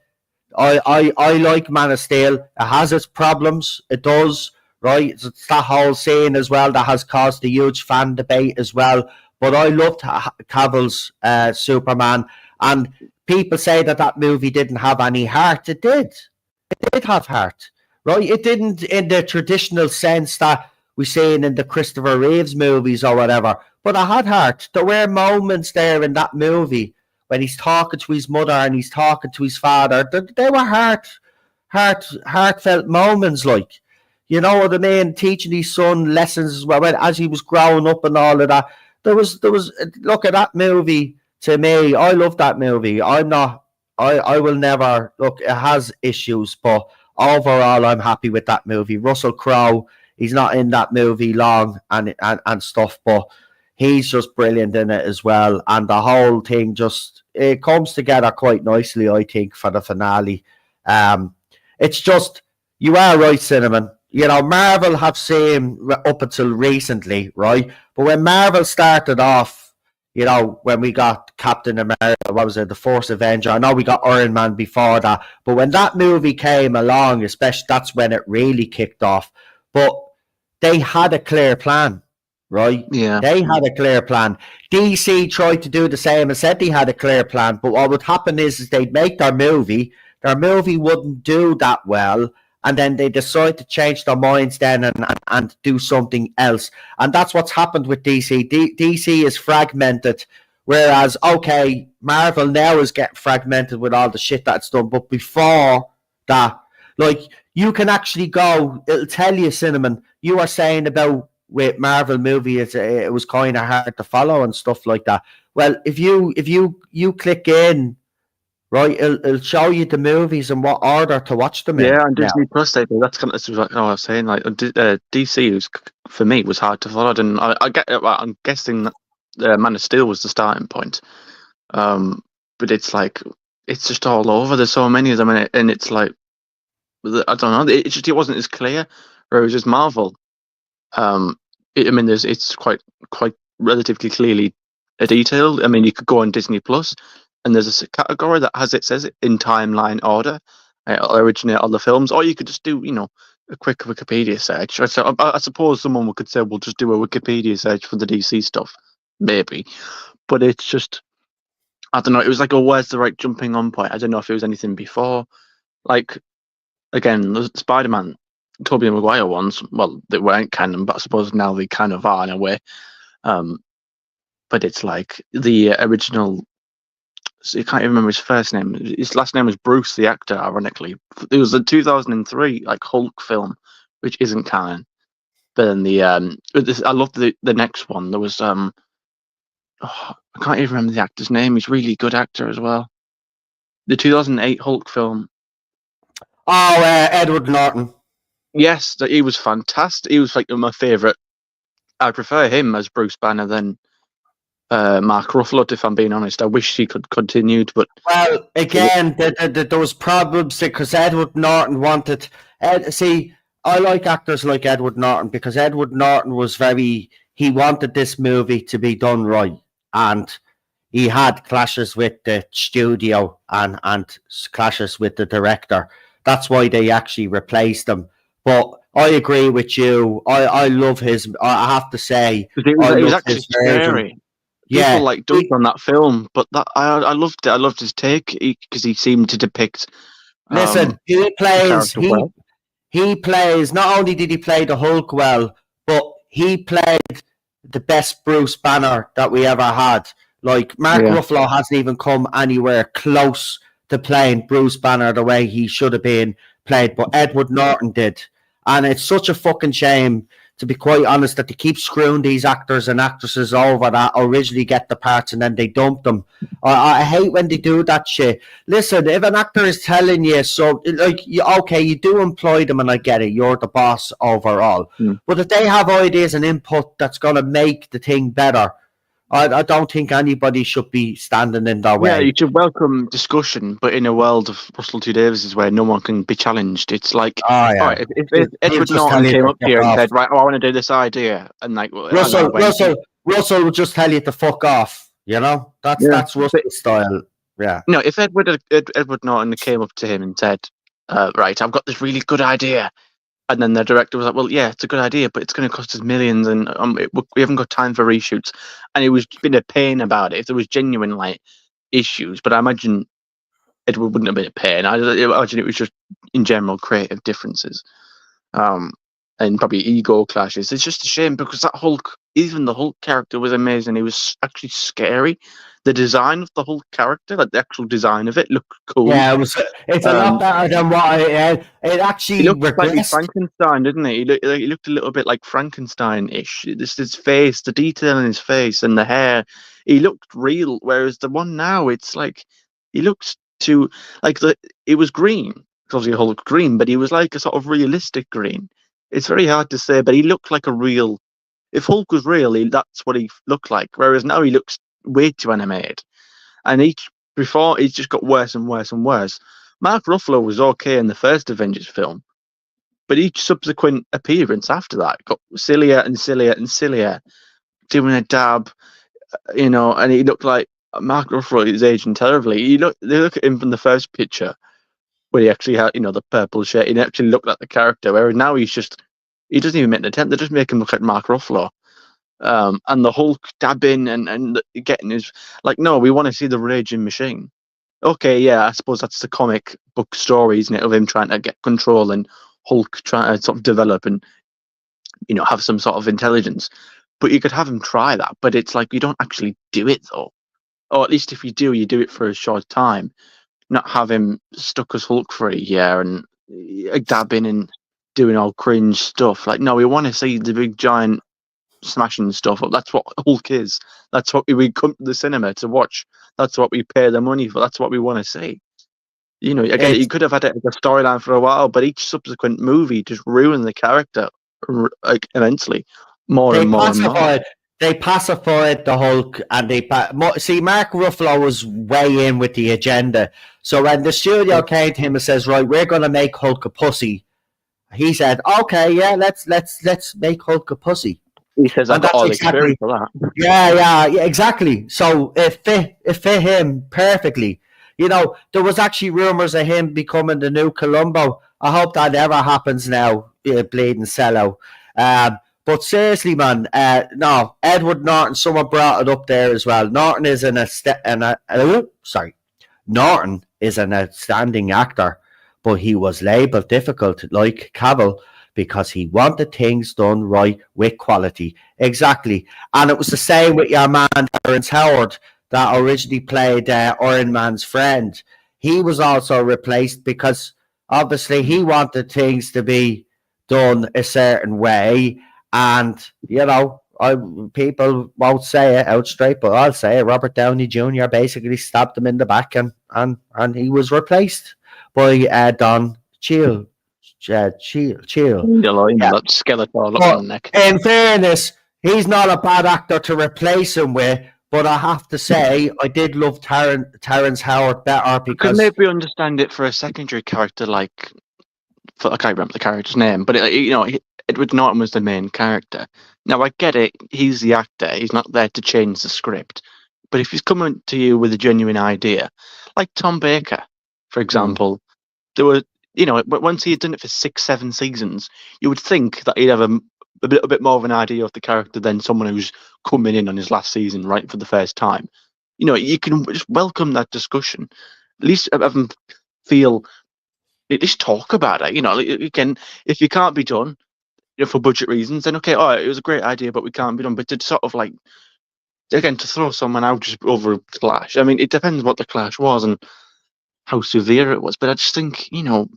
I like Man of Steel. It has its problems. It does, right? It's that whole scene as well that has caused a huge fan debate as well. But I loved Cavill's Superman. And people say that movie didn't have any heart. It did. It did have heart, right? It didn't in the traditional sense that we seen in the Christopher Reeves movies or whatever. But it had heart. There were moments there in that movie when he's talking to his mother and he's talking to his father. There were heartfelt moments, like, you know what I mean? Teaching his son lessons as well as he was growing up and all of that. There was look at that movie. To me, I love that movie. I will never look. It has issues, but overall, I'm happy with that movie. Russell Crowe, he's not in that movie long and stuff, but He's just brilliant in it as well, and the whole thing just it comes together quite nicely, I think, for the finale. It's just you are right, Cinnamon. You know, Marvel have seen up until recently, right? But when Marvel started off, you know, when we got Captain America, what was it, the First Avenger? I know we got Iron Man before that, but when that movie came along, especially that's when it really kicked off. But they had a clear plan, right? Yeah. They had a clear plan. DC tried to do the same and said they had a clear plan, but what would happen is they'd make their movie wouldn't do that well, and then they decide to change their minds then and do something else. And that's what's happened with DC. DC is fragmented, whereas, okay, Marvel now is getting fragmented with all the shit that's done, but before that, like, you can actually go, it'll tell you, Cinnamon, you were saying about with Marvel movie, it was kind of hard to follow and stuff like that. Well, if you click in, right, it'll show you the movies and what order to watch them in. Yeah, and now. Disney Plus, that's kind of that's what I was saying. Like DC was for me was hard to follow, and I get. I'm guessing that Man of Steel was the starting point, but it's like it's just all over. There's so many of them, and it's like I don't know. It wasn't as clear. Whereas just Marvel, I mean, it's quite relatively clearly detailed. I mean, you could go on Disney Plus, and there's a category that says it in timeline order, originate all the films, or you could just do a quick Wikipedia search. I suppose someone could say, "We'll just do a Wikipedia search for the DC stuff," maybe, but it's just I don't know. It was like, oh, where's the right jumping on point? I don't know if it was anything before, like again, the Spider-Man. Tobey Maguire ones, well, they weren't canon, but I suppose now they kind of are in a way. But it's like the original. So you can't even remember his first name. His last name was Bruce, the actor. Ironically, it was the 2003 like Hulk film, which isn't canon. But then I love the next one. There was I can't even remember the actor's name. He's a really good actor as well. The 2008 Hulk film. Oh, Edward Norton. Yes, he was fantastic. He was like my favorite. I prefer him as Bruce Banner than Mark Ruffalo, if I'm being honest. I wish he could continued, but well, again, there was problems because Edward Norton wanted. See, I like actors like Edward Norton because Edward Norton was he wanted this movie to be done right, and he had clashes with the studio and clashes with the director. That's why they actually replaced him. But I agree with you. I love his. I have to say, it was actually scary. People like dunked on that film, but I loved it. I loved his take because he seemed to depict. Listen, he plays. He plays. Not only did he play the Hulk well, but he played the best Bruce Banner that we ever had. Like Mark Ruffalo hasn't even come anywhere close to playing Bruce Banner the way he should have been played, but Edward Norton did. And it's such a fucking shame, to be quite honest, that they keep screwing these actors and actresses over that originally get the parts and then they dump them. I hate when they do that shit. Listen, if an actor is telling you, so, like, okay, you do employ them and I get it, you're the boss overall. But if they have ideas and input that's going to make the thing better, I don't think anybody should be standing in their way. Yeah, you should welcome discussion, but in a world of Russell T Davies where no one can be challenged, it's like, all right, if Edward Norton came up here and said, right, I want to do this idea, and like Russell will just tell you to fuck off. You know, that's Russell's style. Yeah. No, if Edward Norton came up to him and said, right, I've got this really good idea. And then the director was like, well, yeah, it's a good idea, but it's going to cost us millions and we haven't got time for reshoots. And he was been a pain about it if there was genuine like issues. But I imagine Edward wouldn't have been a pain. I imagine it was just in general creative differences. And probably ego clashes. It's just a shame because that Hulk, even the Hulk character was amazing. He was actually scary. The design of the Hulk character, like the actual design of it, looked cool. Yeah, it's a lot better than what it actually looked like Frankenstein, didn't it? He looked a little bit like Frankenstein-ish. His face, the detail in his face and the hair, he looked real. Whereas the one now, it's like he looks too like it was green. Obviously, Hulk green, but he was like a sort of realistic green. It's very hard to say, but he looked like a real. If Hulk was real, that's what he looked like. Whereas now he looks way too animated, and before he's just got worse and worse and worse. Mark Ruffalo was okay in the first Avengers film, but each subsequent appearance after that got sillier and sillier and sillier, doing a dab, and he looked like Mark Ruffalo is aging terribly. They look at him from the first picture where he actually had, the purple shirt. He actually looked like the character, whereas now he doesn't even make an attempt. They just make him look like Mark Ruffalo. And the Hulk dabbing and getting his, like, no, we want to see the raging machine. Okay, yeah, I suppose that's the comic book story, isn't it, of him trying to get control and Hulk trying to sort of develop and, have some sort of intelligence. But you could have him try that, but it's like you don't actually do it, though. Or at least if you do it for a short time. Not have him stuck as Hulk for a year and dabbing and doing all cringe stuff. Like, no, we want to see the big giant smashing stuff up. That's what Hulk is. That's what we come to the cinema to watch. That's what we pay the money for. That's what we want to see. Again, you could have had it as a storyline for a while, but each subsequent movie just ruined the character like immensely, more and more and more. They pacified the Hulk, and see, Mark Ruffalo was way in with the agenda. So when the studio came to him and says, "Right, we're going to make Hulk a pussy," he said, "Okay, yeah, let's make Hulk a pussy." He says, "I've got all the experience for that." Yeah, exactly. So it fit him perfectly. There was actually rumors of him becoming the new Columbo. I hope that never happens now. Bleeding sellout. But seriously, man, no, Edward Norton. Someone brought it up there as well. Norton is Norton is an outstanding actor, but he was labelled difficult, like Cavill, because he wanted things done right with quality. Exactly, and it was the same with your man Terrence Howard that originally played Iron Man's friend. He was also replaced because obviously he wanted things to be done a certain way. And, people won't say it out straight, but I'll say it. Robert Downey Jr. basically stabbed him in the back and he was replaced by Don Cheadle. That skeletal looking neck. In fairness, he's not a bad actor to replace him with, but I have to say, I did love Terrence Howard better because... I could maybe understand it for a secondary character I can't remember the character's name, but Edward Norton was the main character. Now, I get it. He's the actor. He's not there to change the script. But if he's coming to you with a genuine idea, like Tom Baker, for example, there were, once he had done it for 6-7 seasons, you would think that he'd have a little bit more of an idea of the character than someone who's coming in on his last season, right, for the first time. You can just welcome that discussion. At least have them feel... At least talk about it. Again, if you can't be done, for budget reasons, then okay, all right, it was a great idea, but we can't be done. But to sort of again, to throw someone out just over a clash. I mean, it depends what the clash was and how severe it was. But I just think, we're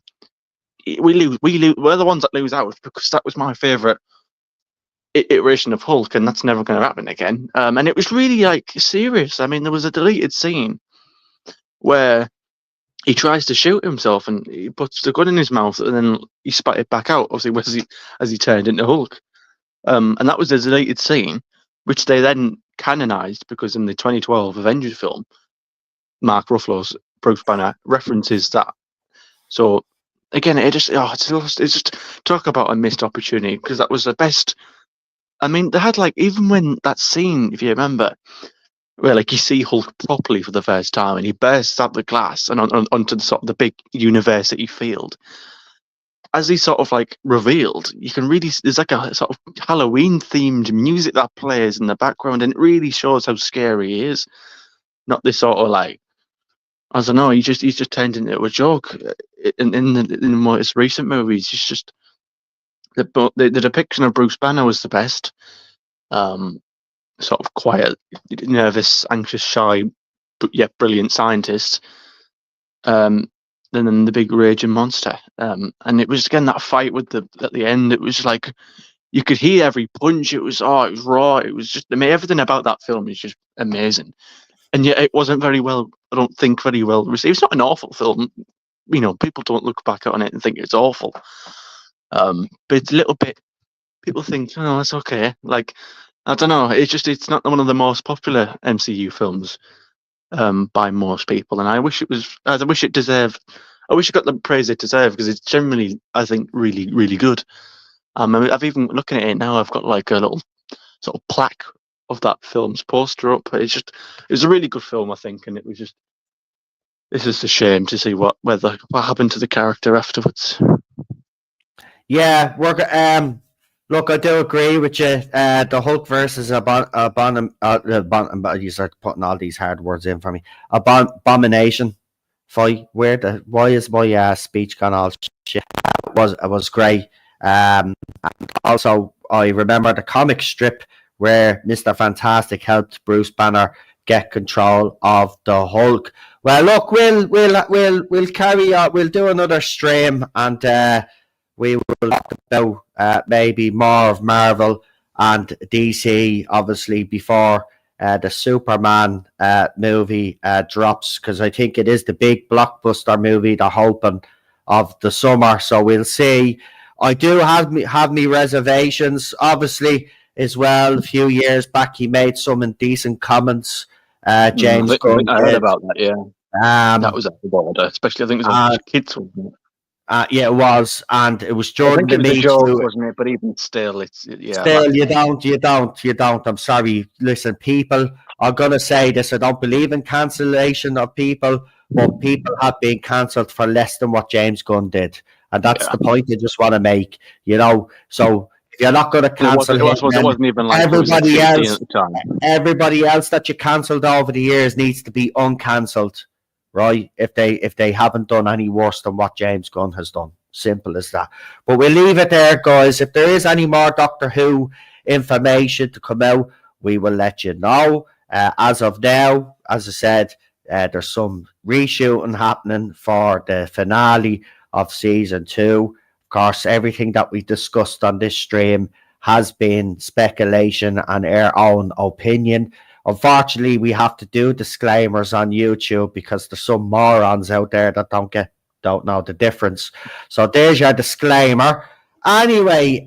the ones that lose out because that was my favourite iteration of Hulk, and that's never going to happen again. And it was really serious. I mean, there was a deleted scene where he tries to shoot himself and he puts the gun in his mouth and then he spat it back out, obviously, as he turned into Hulk. And that was a deleted scene, which they then canonized because in the 2012 Avengers film, Mark Ruffalo's Bruce Banner references that. So again, it's just talk about a missed opportunity because that was the best. I mean, they had even when that scene, if you remember, where you see Hulk properly for the first time and he bursts out the glass and onto the sort of the big university field. As he sort of revealed, you can really, there's a sort of Halloween themed music that plays in the background and it really shows how scary he is. Not this sort of I don't know, he's just turned into a joke in the most recent movies. It's just the depiction of Bruce Banner was the best. Sort of quiet, nervous, anxious, shy, but yet brilliant scientist. And then the big raging monster. And it was again that fight at the end. It was you could hear every punch. It was raw. It was just everything about that film is just amazing. And yet it wasn't very well. I don't think very well received. It's not an awful film. People don't look back on it and think it's awful. But it's a little bit. people think, oh, it's okay. Like, I don't know. It's not one of the most popular MCU films by most people, and I wish it was. I wish it deserved. I wish it got the praise it deserved because it's generally, I think, really, really good. I've even looking at it now. I've got like a little sort of plaque of that film's poster up. It was a really good film, I think, and it was just. It's just a shame to see what happened to the character afterwards. Yeah, look, I do agree with you. The Hulk versus you start putting all these hard words in for me. Abomination fight. Why is my speech gone all shit? It was great. And also, I remember the comic strip where Mister Fantastic helped Bruce Banner get control of the Hulk. Well, look, we'll carry on. We'll do another stream, and we will talk about maybe more of Marvel and DC, obviously, before the Superman movie drops, because I think it is the big blockbuster movie they're hoping of the summer. So we'll see. I do have me reservations, obviously, as well. A few years back, he made some indecent comments. James Gunn I heard about that. Yeah, that um, was at the border, especially. I think it was on kids. Wasn't it? yeah, it was, and it was I during think the it was a Me joke, Too. wasn't it? But even still, Still, you don't. I'm sorry. Listen, people are going to say this. I don't believe in cancellation of people, but people have been cancelled for less than what James Gunn did. And that's the point I just want to make, So if you're not going to cancel him, it wasn't even like everybody it was else, at the time. everybody else that you cancelled over the years needs to be uncancelled, right? If they haven't done any worse than what James Gunn has done. Simple as that. But we'll leave it there, guys. If there is any more Doctor Who information to come out, we will let you know. As of now, as I said, there's some reshooting happening for the finale of season 2. Of course, everything that we discussed on this stream has been speculation and our own opinion. Unfortunately, we have to do disclaimers on YouTube because there's some morons out there that don't know the difference. So there's your disclaimer. Anyway,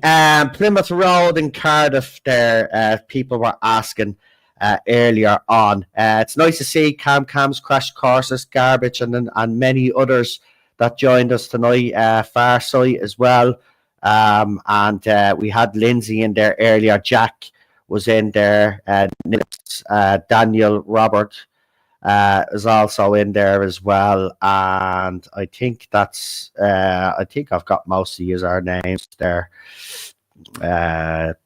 Plymouth Road in Cardiff there, people were asking earlier on. It's nice to see Cam's Crash Courses, Garbage, and many others that joined us tonight, Farsight as well. And we had Lindsay in there earlier. Jack was in there. Daniel Robert is also in there as well, and I think I think I've got most of our names there.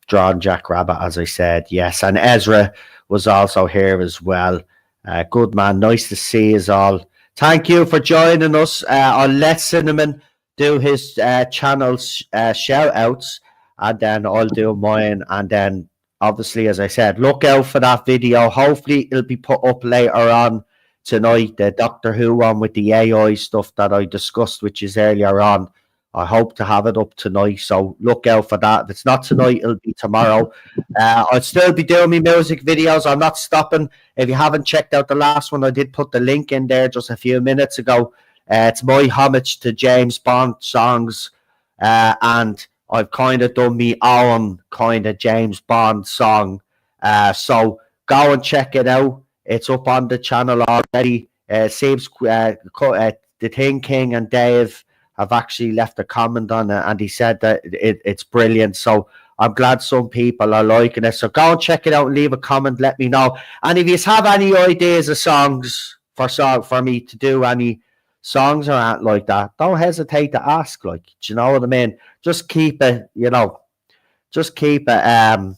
Drawn Jack Rabbit, as I said, yes, and Ezra was also here as well. Good man, nice to see us all. Thank you for joining us. I'll let Cinnamon do his channel's shout outs, and then I'll do mine, and then obviously, as I said, look out for that video. Hopefully, it'll be put up later on tonight. The Doctor Who one with the AI stuff that I discussed, which is earlier on. I hope to have it up tonight, so look out for that. If it's not tonight, it'll be tomorrow. I'll still be doing my music videos. I'm not stopping. If you haven't checked out the last one, I did put the link in there just a few minutes ago. It's my homage to James Bond songs, and I've kind of done my own kind of James Bond song. So go and check it out. It's up on the channel already. Seems the Thing King and Dave have actually left a comment on it, and he said that it's brilliant. So I'm glad some people are liking it. So go and check it out and leave a comment. Let me know. And if you have any ideas of songs for me to do any songs or anything like that, don't hesitate to ask. Like, do you know what I mean? Just keep it, just keep it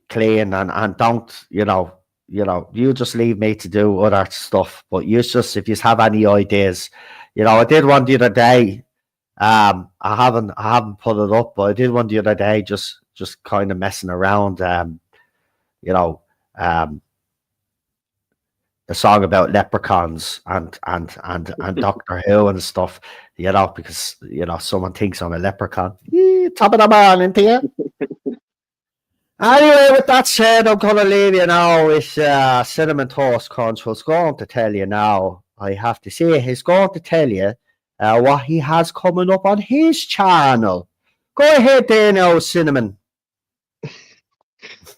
clean, and don't, you just leave me to do other stuff. But if you have any ideas, I did one the other day. I haven't put it up, but I did one the other day, just kind of messing around. A song about leprechauns and Doctor Who and stuff, because someone thinks I'm a leprechaun. Top of the morning to you. Anyway, with that said, I'm gonna leave you now with Cinnamon Toast Crunch, who's going to tell you now. I have to say, he's going to tell you what he has coming up on his channel. Go ahead there now, Cinnamon.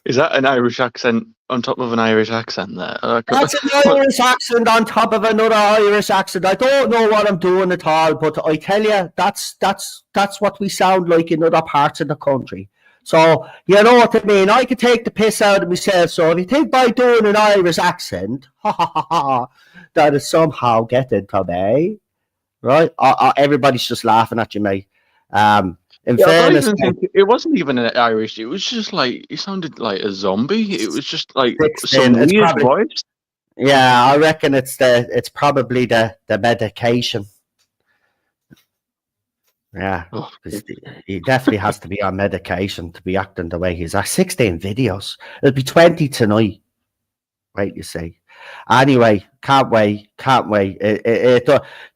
Is that an Irish accent on top of an Irish accent there? That's an Irish accent on top of another Irish accent. I don't know what I'm doing at all, but I tell you, that's what we sound like in other parts of the country. So, you know what I mean? I could take the piss out of myself. So if you think by doing an Irish accent, that is somehow getting to me, right? Everybody's just laughing at you, mate. In fairness, it wasn't even an Irish. It was just like it sounded like a zombie. It was just like 16, some weird voice. Yeah, I reckon it's probably the medication. Yeah, he definitely has to be on medication to be acting the way he's. 16 videos. It'll be 20 tonight. Right, you see. Anyway, can't wait. Do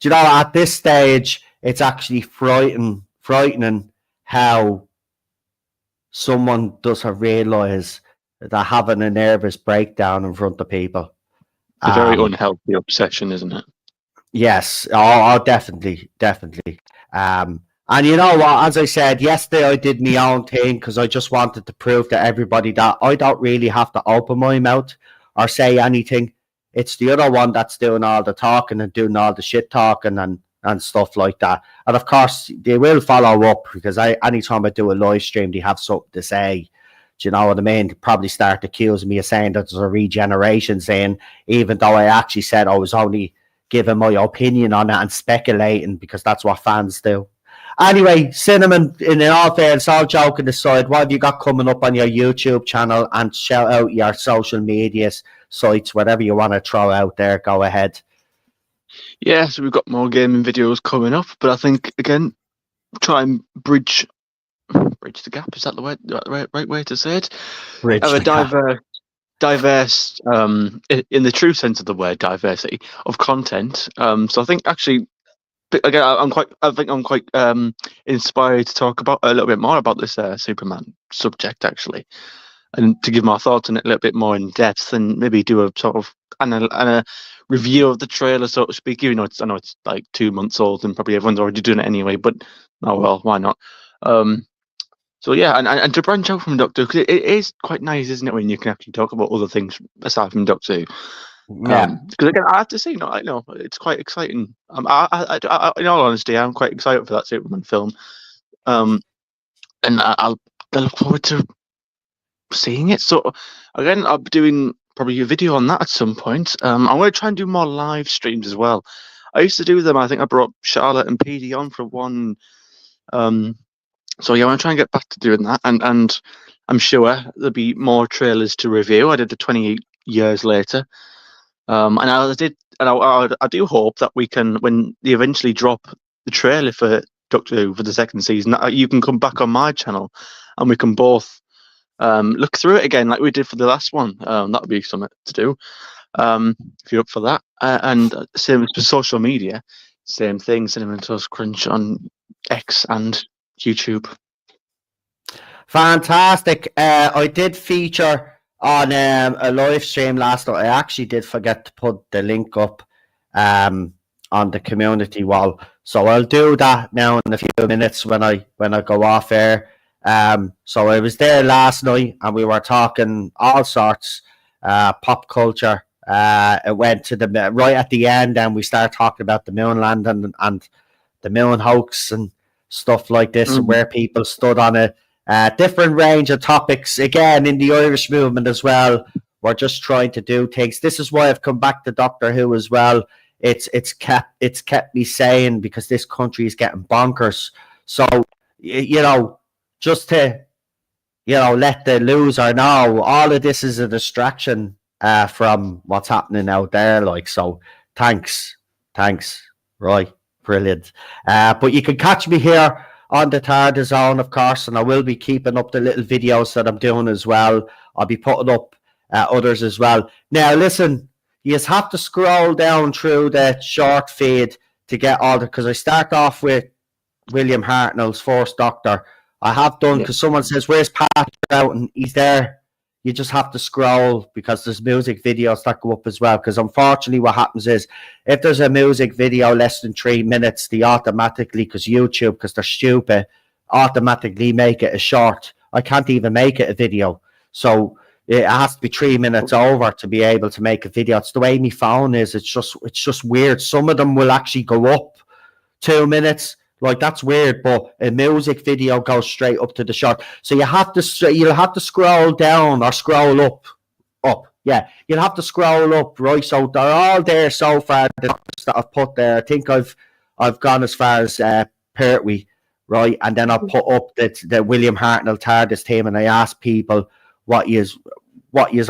you know, at this stage, it's actually frightening how someone doesn't realise that they're having a nervous breakdown in front of people. It's a very unhealthy obsession, isn't it? Yes, definitely. And you know what? As I said yesterday, I did my own thing because I just wanted to prove to everybody that I don't really have to open my mouth or say anything. It's the other one that's doing all the talking and doing all the shit talking and stuff like that. And of course, they will follow up because anytime I do a live stream, they have something to say. Do you know what I mean? They probably start accusing me of saying that there's a regeneration thing, even though I actually said I was only giving my opinion on it and speculating because that's what fans do. Anyway, Cinnamon, in all fairness, all joking aside, what have you got coming up on your YouTube channel? And shout out your social media sites, whatever you want to throw out there, go ahead. Yeah, so we've got more gaming videos coming up, but I think, again, try and bridge the gap. Is that the right way to say it? Have a diverse, in the true sense of the word, diversity of content. So I think actually, again, I'm quite inspired to talk about a little bit more about this Superman subject, actually, and to give my thoughts on it a little bit more in depth, and maybe do a sort of a review of the trailer, so to speak. Even though I know it's like 2 months old, and probably everyone's already doing it anyway. But oh well, why not? So yeah, and to branch out from Doctor Who, because it is quite nice, isn't it, when you can actually talk about other things aside from Doctor Who? Yeah. Because again, I have to say, I know it's quite exciting. I, in all honesty, I'm quite excited for that Superman film, and I look forward to seeing it. So again, I'll be doing probably a video on that at some point. I'm going to try and do more live streams as well. I used to do them. I think I brought Charlotte and PD on for one. So yeah, I'm going to try and get back to doing that, and I'm sure there'll be more trailers to review. I did the 28 years later, and I do hope that we can, when they eventually drop the trailer for Doctor Who for the second season, that you can come back on my channel, and we can both look through it again like we did for the last one. That would be something to do, if you're up for that. And same as for social media, same thing. Cinnamon Toast Crunch on X and YouTube. Fantastic. I did feature on a live stream last night. I actually did forget to put the link up on the community wall, so I'll do that now in a few minutes when I go off air. So I was there last night and we were talking all sorts pop culture. It went to the right at the end, and we started talking about the moon landing and the moon hoax and stuff like this, where people stood on a different range of topics. Again, in the Irish movement as well, we're just trying to do things. This is why I've come back to Doctor Who as well. It's kept me sane, because this country is getting bonkers. So just to let the loser know, all of this is a distraction from what's happening out there. Like, so thanks, right? Brilliant. But you can catch me here on the TARDIS Zone, of course, and I will be keeping up the little videos that I'm doing as well. I'll be putting up others as well. Now, listen, you just have to scroll down through the short feed to get all the, because I start off with William Hartnell's First Doctor. I have done, because someone says, where's Patrick out? And he's there. You just have to scroll, because there's music videos that go up as well. Because unfortunately what happens is, if there's a music video less than 3 minutes, they automatically, because YouTube, because they're stupid, automatically make it a short. I can't even make it a video. So it has to be 3 minutes over to be able to make a video. It's the way my phone is. It's just weird. Some of them will actually go up 2 minutes. Like, that's weird, but a music video goes straight up to the short. So you'll have to scroll down or scroll up. Yeah, you'll have to scroll up, right? So they're all there so far that I've put there. I think I've gone as far as Pertwee, right? And then I put up the William Hartnell TARDIS team, and I asked people what your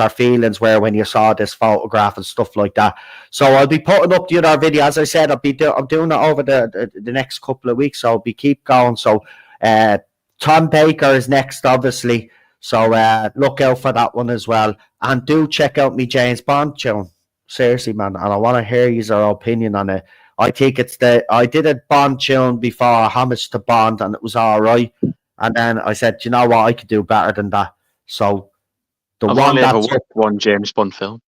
feelings were when you saw this photograph and stuff like that. So I'll be putting up the other video. As I said, I'm doing it over the next couple of weeks, so I'll keep going. So Tom Baker is next, obviously. So look out for that one as well. And do check out me James Bond tune. Seriously, man. And I want to hear your opinion on it. I think I did a Bond tune before, homage to Bond, and it was all right. And then I said, you know what, I could do better than that. So I've only ever watched one James Bond film.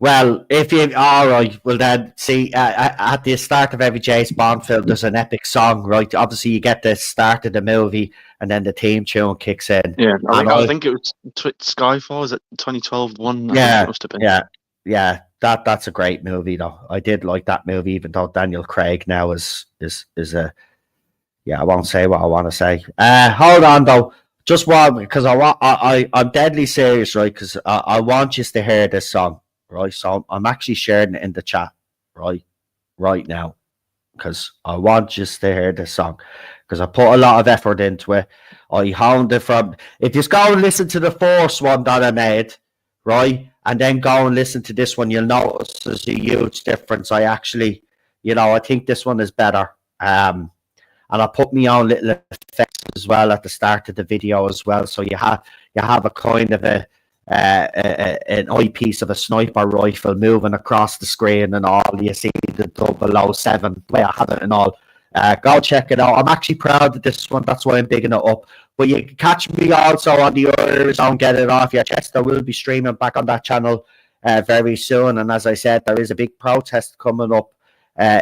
Well, if you all right, well then see at the start of every James Bond film, there's an epic song, right? Obviously, you get the start of the movie, and then the theme tune kicks in. Yeah, I think it was Skyfall. Is it 2012 one? Yeah, it must have been. Yeah. That's a great movie, though. I did like that movie, even though Daniel Craig now is a. Yeah, I won't say what I want to say. Hold on though. Just one, because I'm deadly serious, right? Because I want you to hear this song, right? So I'm actually sharing it in the chat, right now, because I want you to hear this song, because I put a lot of effort into it. I honed it from. If you go and listen to the first one that I made, right, and then go and listen to this one, you'll notice there's a huge difference. I actually, I think this one is better. And I put my own little effects as well at the start of the video as well. So you have a kind of an eyepiece of a sniper rifle moving across the screen and all. You see the 007, the way I have it and all. Go check it out. I'm actually proud of this one. That's why I'm bigging it up. But you can catch me also on the Noelzone, Get It Off Your Chest. I will be streaming back on that channel very soon. And as I said, there is a big protest coming up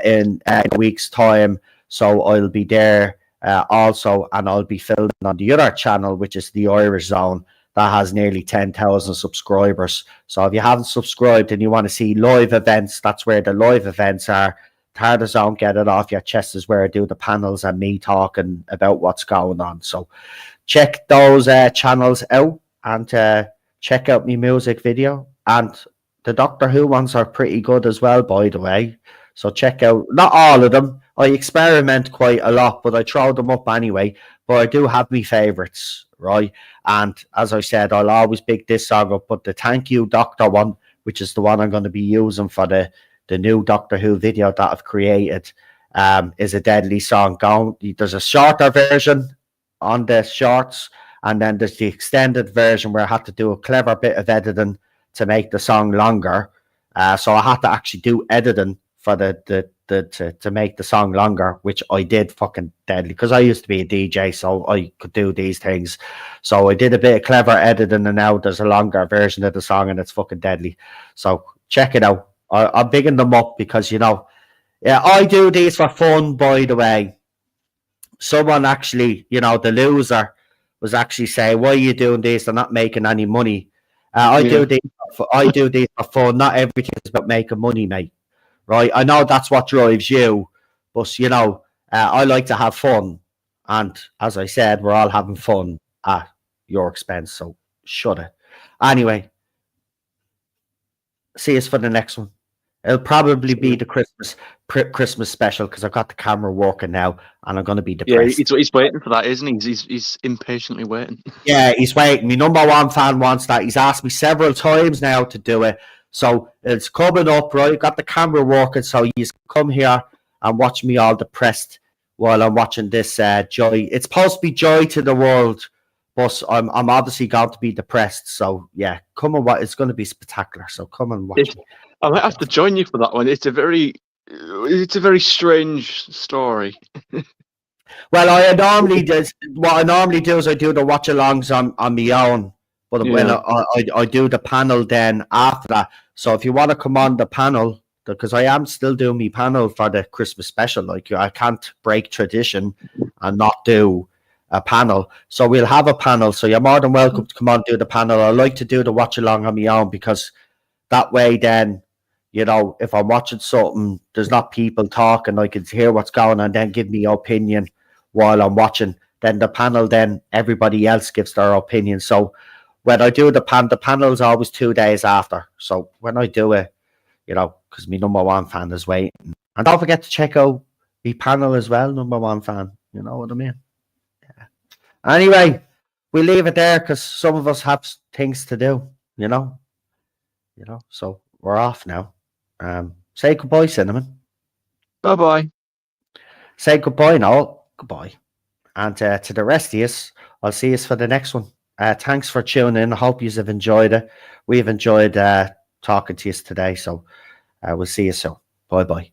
in a week's time. So I'll be there also, and I'll be filming on the other channel, which is the Zone, that has nearly 10,000 subscribers. So if you haven't subscribed and you want to see live events, that's where the live events are. Zone, Get It Off Your Chest is where I do the panels and me talking about what's going on. So check those channels out, and check out my music video. And the Doctor Who ones are pretty good as well, by the way. So check out, not all of them. I experiment quite a lot, but I throw them up anyway. But I do have my favourites, right? And as I said, I'll always pick this song up. But the Thank You Doctor one, which is the one I'm going to be using for the new Doctor Who video that I've created, is a deadly song. There's a shorter version on the shorts, and then there's the extended version where I had to do a clever bit of editing to make the song longer. So I had to actually do editing for to make the song longer, which I did fucking deadly, because I used to be a DJ, so I could do these things. So I did a bit of clever editing, and now there's a longer version of the song, and it's fucking deadly. So check it out. I'm bigging them up because, I do these for fun, by the way. Someone actually, the loser was actually saying, why are you doing this? They're not making any money. I do these for fun. Not everything is about making money, mate. Right, I know that's what drives you, but I like to have fun, and as I said, we're all having fun at your expense. So shut it. Anyway, see us for the next one. It'll probably be the Christmas special, because I've got the camera working now, and I'm going to be depressed. Yeah, he's waiting for that, isn't he? He's impatiently waiting. Yeah, he's waiting. My number one fan wants that. He's asked me several times now to do it. So it's coming up, right? Got the camera working, so you come here and watch me all depressed while I'm watching this joy. It's supposed to be joy to the world, but I'm obviously going to be depressed. So yeah, come and watch. It's going to be spectacular. So come and watch me. I might have to join you for that one. It's a very strange story. Well, what I normally do is I do the watch-alongs on my own. But when I do the panel then after that. So if you want to come on the panel, because I am still doing my panel for the Christmas special. Like, I can't break tradition and not do a panel. So we'll have a panel. So you're more than welcome to come on and do the panel. I like to do the watch along on my own, because that way then, you know, if I'm watching something, there's not people talking, I can hear what's going on and then give me opinion while I'm watching. Then the panel, then everybody else gives their opinion. So when I do the panel is always 2 days after. So when I do it, you know, because my number one fan is waiting. And don't forget to check out the panel as well, number one fan. You know what I mean? Yeah. Anyway, we leave it there because some of us have things to do, you know. So we're off now. Say goodbye, Cinnamon. Bye bye. Say goodbye, Noel. Goodbye. And to the rest of us, I'll see you for the next one. Thanks for tuning in. I hope you have enjoyed it. We've enjoyed talking to you today. So we'll see you soon. Bye bye.